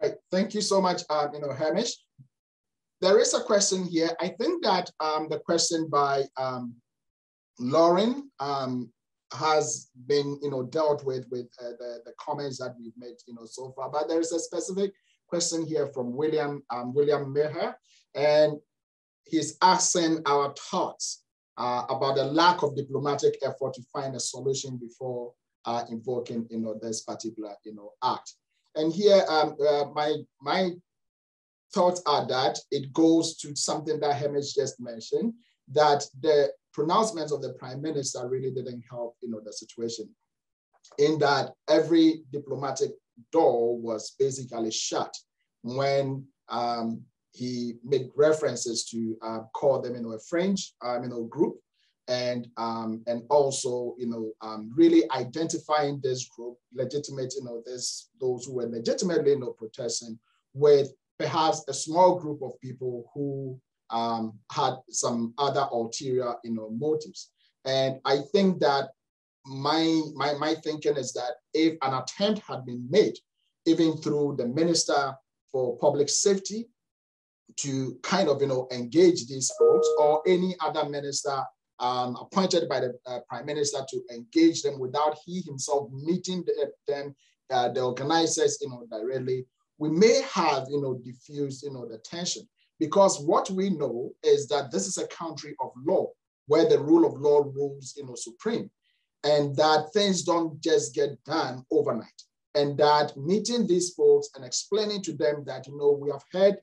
Right, thank you so much, Hamish. There is a question here. I think that the question by Lauren has been, dealt with the comments that we've made, so far. But there is a specific question here from William Meher, and he's asking our thoughts about the lack of diplomatic effort to find a solution before invoking, this particular, act. And here, my thoughts are that it goes to something that Hamish just mentioned, that the pronouncements of the Prime Minister really didn't help, the situation, in that every diplomatic door was basically shut when he made references to call them, a fringe, group, and also, really identifying this group, legitimate, those who were legitimately, protesting, with perhaps a small group of people who had some other ulterior, motives. And I think that my thinking is that if an attempt had been made, even through the Minister for Public Safety, to kind of, engage these folks, or any other minister appointed by the Prime Minister to engage them without he himself meeting them, the organizers, directly, we may have, diffused, the tension. Because what we know is that this is a country of law, where the rule of law rules, supreme, and that things don't just get done overnight. And that meeting these folks and explaining to them that, we have heard,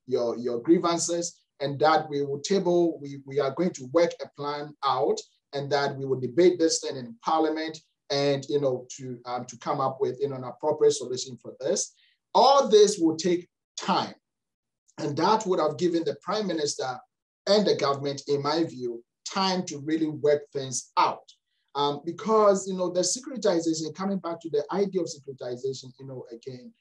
your grievances, and that we will table, we are going to work a plan out, and that we will debate this thing in Parliament, and, to come up with, an appropriate solution for this. All this will take time. And that would have given the Prime Minister and the government, in my view, time to really work things out. Because, the securitization, coming back to the idea of securitization, again,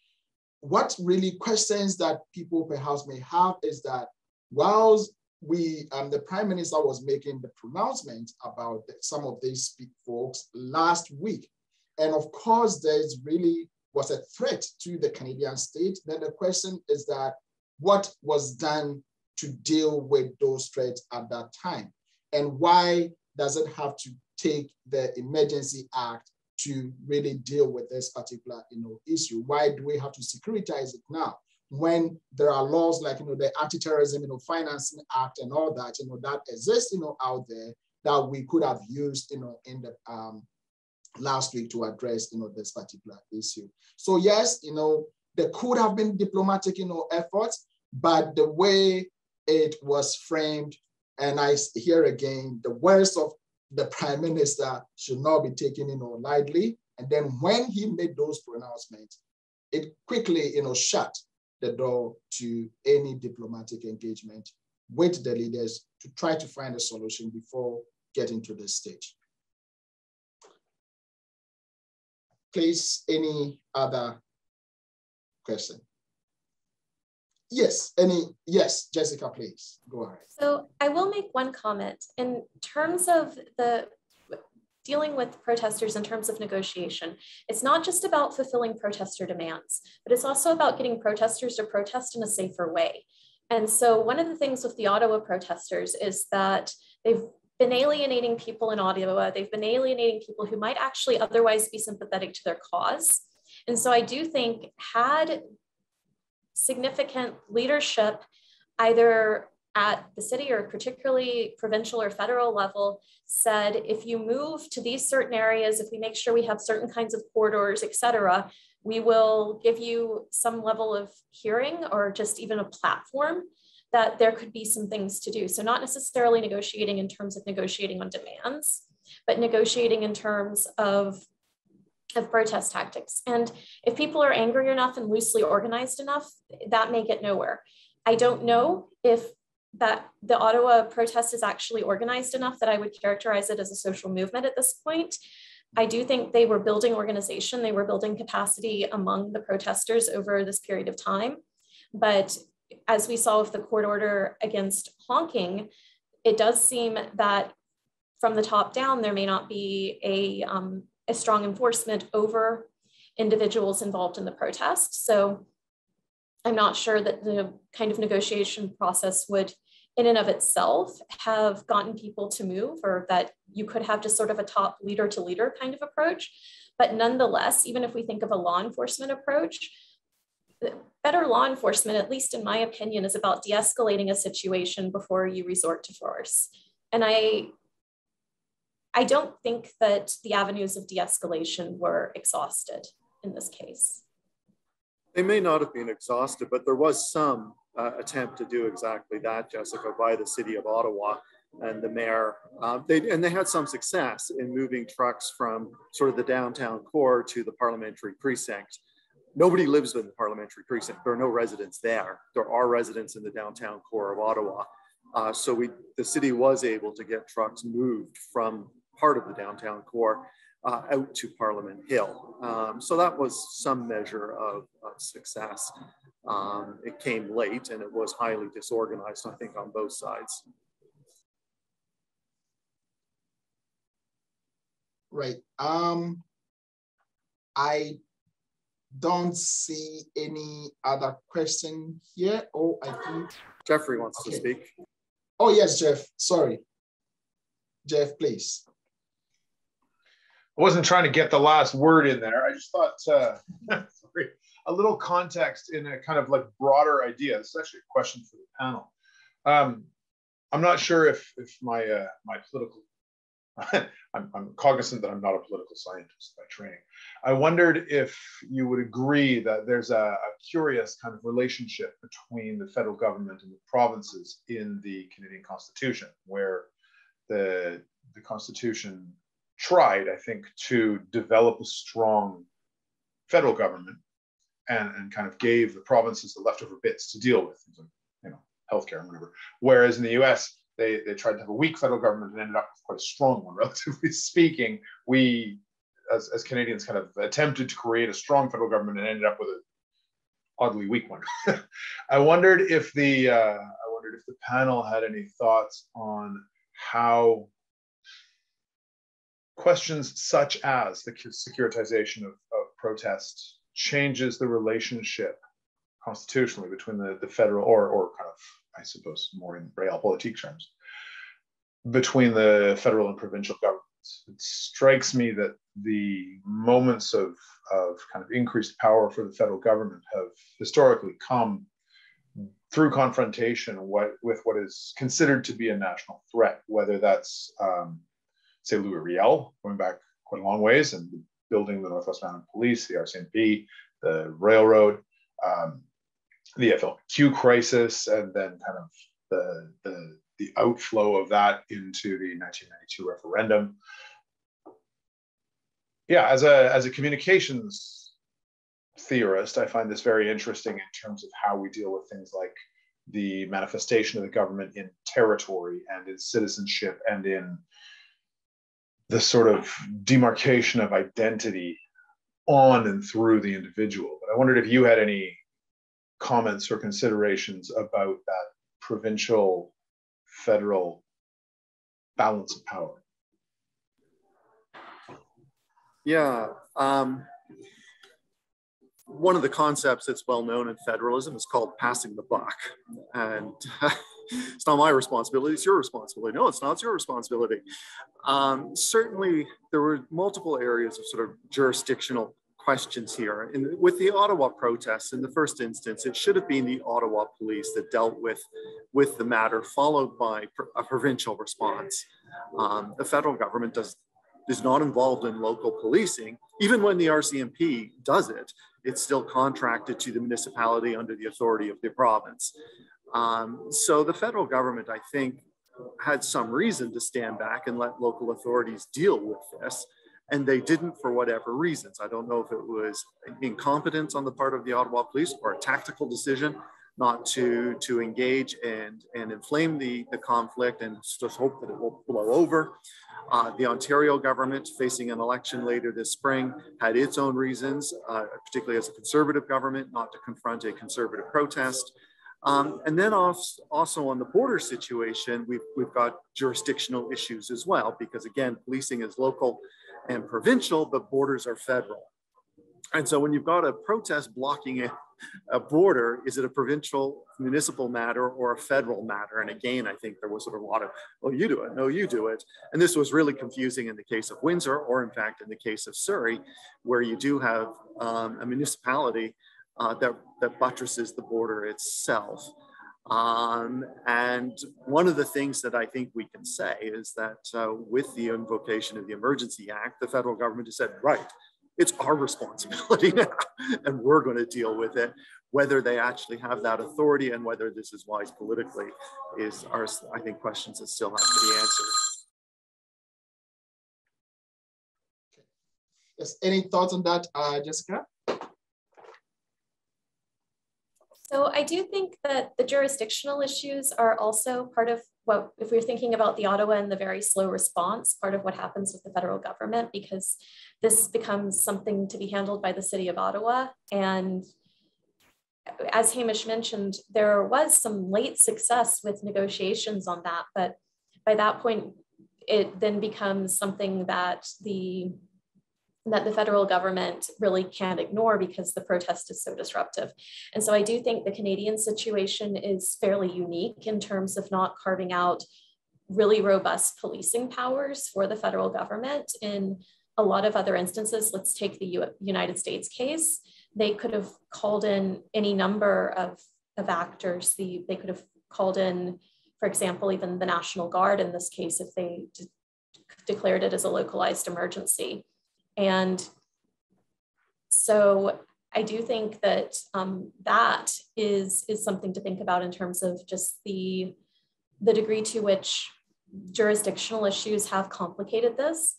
what really questions that people perhaps may have is that whilst the Prime Minister was making the pronouncement about some of these folks last week, and of course, there's really was a threat to the Canadian state, then the question is that what was done to deal with those threats at that time? And why does it have to take the Emergency Act to really deal with this particular, issue? Why do we have to securitize it now, when there are laws like, the Anti-Terrorism, Financing Act and all that, that exists, out there, that we could have used, in the last week to address, this particular issue. So yes, there could have been diplomatic, efforts, but the way it was framed, and I hear again, the words of the Prime Minister should not be taken, lightly. And then when he made those pronouncements, it quickly, shut the door to any diplomatic engagement with the leaders to try to find a solution before getting to this stage. Please, any other question? Yes, yes, Jessica, please, go ahead. So I will make one comment. In terms of the dealing with protesters in terms of negotiation, it's not just about fulfilling protester demands, but it's also about getting protesters to protest in a safer way. And so one of the things with the Ottawa protesters is that they've been alienating people in Ottawa. They've been alienating people who might actually otherwise be sympathetic to their cause. And so I do think, had significant leadership either at the city or particularly provincial or federal level said, if you move to these certain areas, if we make sure we have certain kinds of corridors, et cetera, we will give you some level of hearing or just even a platform, that there could be some things to do. So not necessarily negotiating in terms of negotiating on demands, but negotiating in terms of protest tactics. And if people are angry enough and loosely organized enough, that may get nowhere. I don't know if that the Ottawa protest is actually organized enough that I would characterize it as a social movement at this point. I do think they were building organization, they were building capacity among the protesters over this period of time. But as we saw with the court order against honking, it does seem that from the top down, there may not be a strong enforcement over individuals involved in the protest. So I'm not sure that the kind of negotiation process would, in and of itself, have gotten people to move, or that you could have just sort of a top leader to leader kind of approach. But nonetheless, even if we think of a law enforcement approach, better law enforcement, at least in my opinion, is about de-escalating a situation before you resort to force. And I don't think that the avenues of de-escalation were exhausted in this case. They may not have been exhausted, but there was some attempt to do exactly that, Jessica, by the City of Ottawa and the mayor. They had some success in moving trucks from sort of the downtown core to the parliamentary precinct. Nobody lives in the parliamentary precinct. There are no residents there. There are residents in the downtown core of Ottawa. So the city was able to get trucks moved from part of the downtown core out to Parliament Hill. So that was some measure of success. It came late and it was highly disorganized, I think, on both sides. Right. I don't see any other question here. Oh, I think Jeffrey wants to speak. Oh, yes, Jeff. Sorry. Jeff, please. I wasn't trying to get the last word in there. I just thought sorry, a little context in a kind of like broader idea. This is actually a question for the panel. I'm not sure if my my political I'm cognizant that I'm not a political scientist by training. I wondered if you would agree that there's a curious kind of relationship between the federal government and the provinces in the Canadian Constitution, where the Constitution tried, I think, to develop a strong federal government and kind of gave the provinces the leftover bits to deal with, things like, you know, healthcare and whatever. Whereas in the US, they tried to have a weak federal government and ended up with quite a strong one, relatively speaking. We, as Canadians, kind of attempted to create a strong federal government and ended up with an oddly weak one. I wondered if the panel had any thoughts on how questions such as the securitization of protest changes the relationship constitutionally between the federal or kind of, I suppose, more in realpolitik terms, between the federal and provincial governments. It strikes me that the moments of kind of increased power for the federal government have historically come through confrontation with what is considered to be a national threat, whether that's, say, Louis Riel, going back quite a long ways, and building the Northwest Mounted Police, the RCMP, the railroad, the FLQ crisis, and then kind of the outflow of that into the 1992 referendum. Yeah, as a communications theorist, I find this very interesting in terms of how we deal with things like the manifestation of the government in territory and in citizenship and in the sort of demarcation of identity on and through the individual. But I wondered if you had any comments or considerations about that provincial federal balance of power. Yeah, one of the concepts that's well known in federalism is called passing the buck. And it's not my responsibility, it's your responsibility. No, it's not, it's your responsibility. Certainly, there were multiple areas of sort of jurisdictional questions here. With the Ottawa protests, in the first instance, it should have been the Ottawa police that dealt with the matter, followed by a provincial response. The federal government is not involved in local policing. Even when the RCMP does it, it's still contracted to the municipality under the authority of the province. So the federal government, I think, had some reason to stand back and let local authorities deal with this. And they didn't for whatever reasons. I don't know if it was incompetence on the part of the Ottawa police or a tactical decision not to engage and inflame the conflict and just hope that it will blow over. The Ontario government, facing an election later this spring, had its own reasons, particularly as a Conservative government, not to confront a Conservative protest. And then also on the border situation, we've got jurisdictional issues as well, because again, policing is local and provincial, but borders are federal. And so when you've got a protest blocking a border, is it a provincial municipal matter or a federal matter? And again, I think there was sort of a lot of, well, you do it, no, you do it. And this was really confusing in the case of Windsor, or in fact, in the case of Surrey, where you do have a municipality that buttresses the border itself. And one of the things that I think we can say is that with the invocation of the Emergency Act, the federal government has said, right, it's our responsibility now, and we're going to deal with it. Whether they actually have that authority and whether this is wise politically are, I think, questions that still have to be answered. Yes, any thoughts on that, Jessica? So I do think that the jurisdictional issues are also part of what, if we're thinking about the Ottawa and the very slow response, part of what happens with the federal government, because this becomes something to be handled by the City of Ottawa. And as Hamish mentioned, there was some late success with negotiations on that, but by that point, it then becomes something that the federal government really can't ignore because the protest is so disruptive. And so I do think the Canadian situation is fairly unique in terms of not carving out really robust policing powers for the federal government. In a lot of other instances, let's take the United States case, they could have called in any number of actors. They could have called in, for example, even the National Guard in this case, if they declared it as a localized emergency. And so I do think that that is something to think about in terms of just the degree to which jurisdictional issues have complicated this.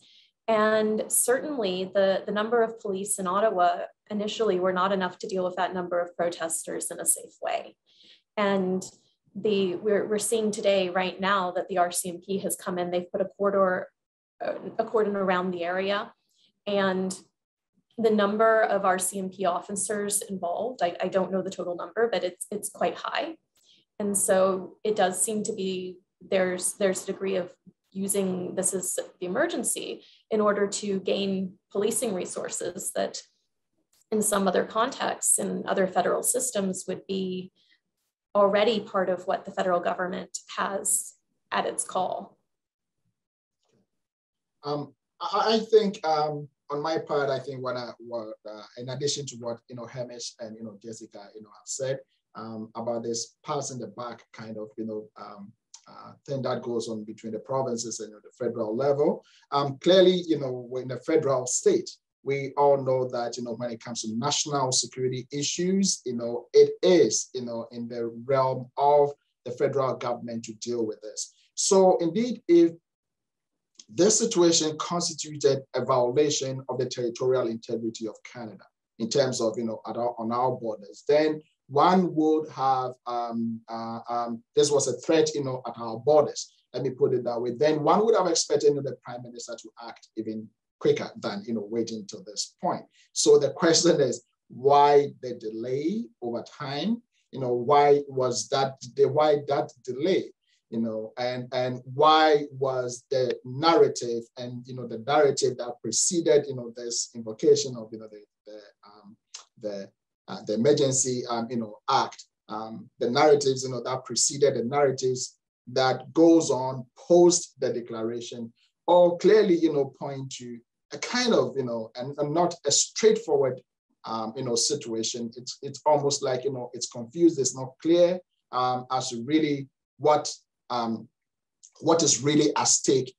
And certainly the number of police in Ottawa initially were not enough to deal with that number of protesters in a safe way. And we're seeing today, right now, that the RCMP has come in, they've put a cordon around the area. And the number of RCMP officers involved, I don't know the total number, but it's quite high. And so it does seem to be, there's a degree of using this as the emergency in order to gain policing resources that in some other contexts and other federal systems would be already part of what the federal government has at its call. I think on my part, I think in addition to what Hamish and Jessica have said about this passing the buck kind of thing that goes on between the provinces and the federal level. Clearly, in the federal state, we all know that when it comes to national security issues, it is in the realm of the federal government to deal with this. So indeed, if this situation constituted a violation of the territorial integrity of Canada in terms of, on our borders, then one would have, this was a threat, at our borders, let me put it that way, then one would have expected the Prime Minister to act even quicker than, waiting till this point. So the question is, why the delay over time? Why that delay? And why was the narrative and the narrative that preceded this invocation of the Emergency Act, the narratives that preceded the narratives that goes on post the declaration, all clearly point to a kind of, and not a straightforward, situation. It's almost like, it's confused. It's not clear as to really what is really at stake,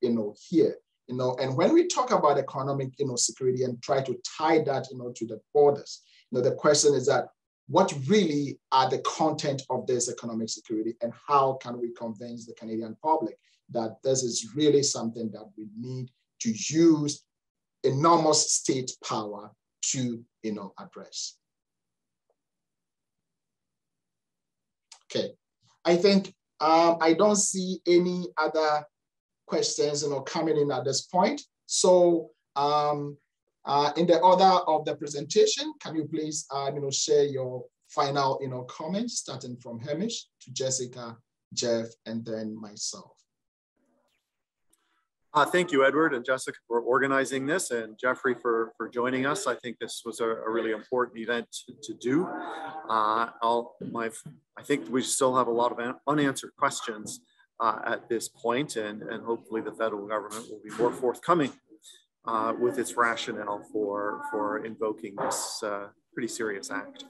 here. And when we talk about economic, security and try to tie that, to the borders, the question is that what really are the content of this economic security, and how can we convince the Canadian public that this is really something that we need to use enormous state power to, address. Okay, I think I don't see any other questions, coming in at this point. So in the order of the presentation, can you please, share your final, comments, starting from Hamish to Jessica, Jeff, and then myself. Thank you, Edward and Jessica, for organizing this, and Jeffrey for joining us. I think this was a really important event to do. I think we still have a lot of unanswered questions at this point, and hopefully the federal government will be more forthcoming with its rationale for invoking this pretty serious act.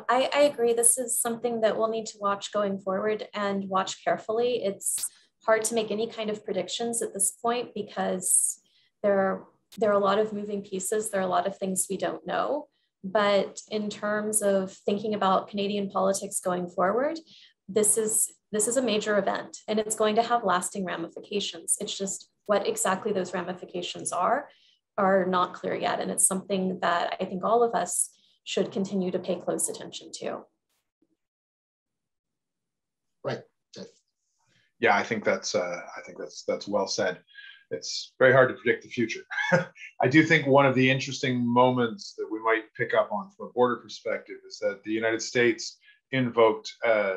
I agree. This is something that we'll need to watch going forward and watch carefully. It's hard to make any kind of predictions at this point because there are a lot of moving pieces. There are a lot of things we don't know. But in terms of thinking about Canadian politics going forward, this is a major event, and it's going to have lasting ramifications. It's just what exactly those ramifications are not clear yet. And it's something that I think all of us should continue to pay close attention to. Right, Jeff. Yeah, I think that's well said. It's very hard to predict the future. I do think one of the interesting moments that we might pick up on from a border perspective is that the United States invoked a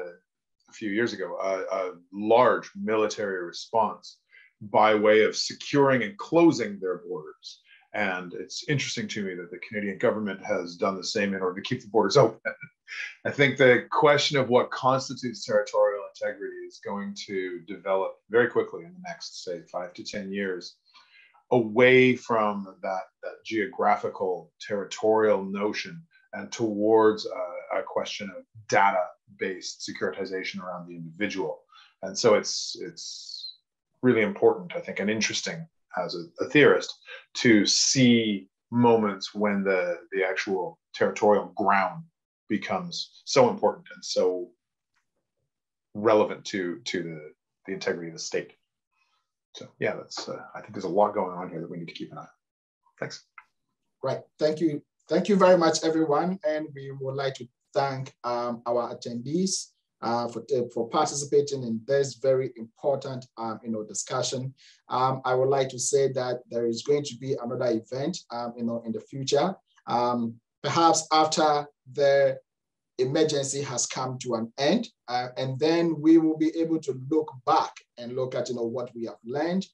few years ago a large military response by way of securing and closing their borders. And it's interesting to me that the Canadian government has done the same in order to keep the borders open. I think the question of what constitutes territorial integrity is going to develop very quickly in the next, say, 5 to 10 years, away from that geographical territorial notion and towards a question of data-based securitization around the individual. And so it's really important, I think, and interesting as a theorist to see moments when the actual territorial ground becomes so important and so relevant to the integrity of the state. So yeah, that's I think there's a lot going on here that we need to keep an eye on. Thanks. Right, thank you. Thank you very much, everyone. And we would like to thank our attendees for participating in this very important discussion. I would like to say that there is going to be another event in the future, perhaps after the emergency has come to an end, and then we will be able to look back and look at what we have learned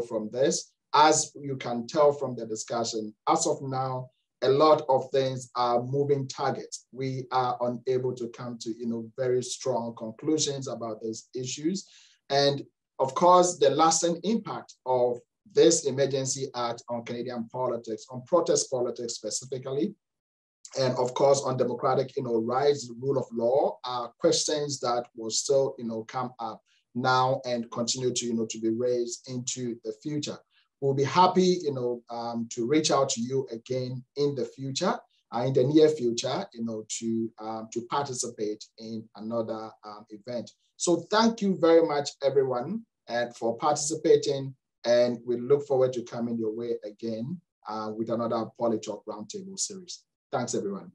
from this. As you can tell from the discussion, as of now, a lot of things are moving targets. We are unable to come to very strong conclusions about these issues. And of course, the lasting impact of this Emergency Act on Canadian politics, on protest politics specifically, and of course on democratic rights, rule of law, are questions that will still come up now and continue to be raised into the future. We'll be happy, to reach out to you again in the future, in the near future, to participate in another event. So thank you very much, everyone, for participating, and we look forward to coming your way again with another Politalk Roundtable series. Thanks, everyone.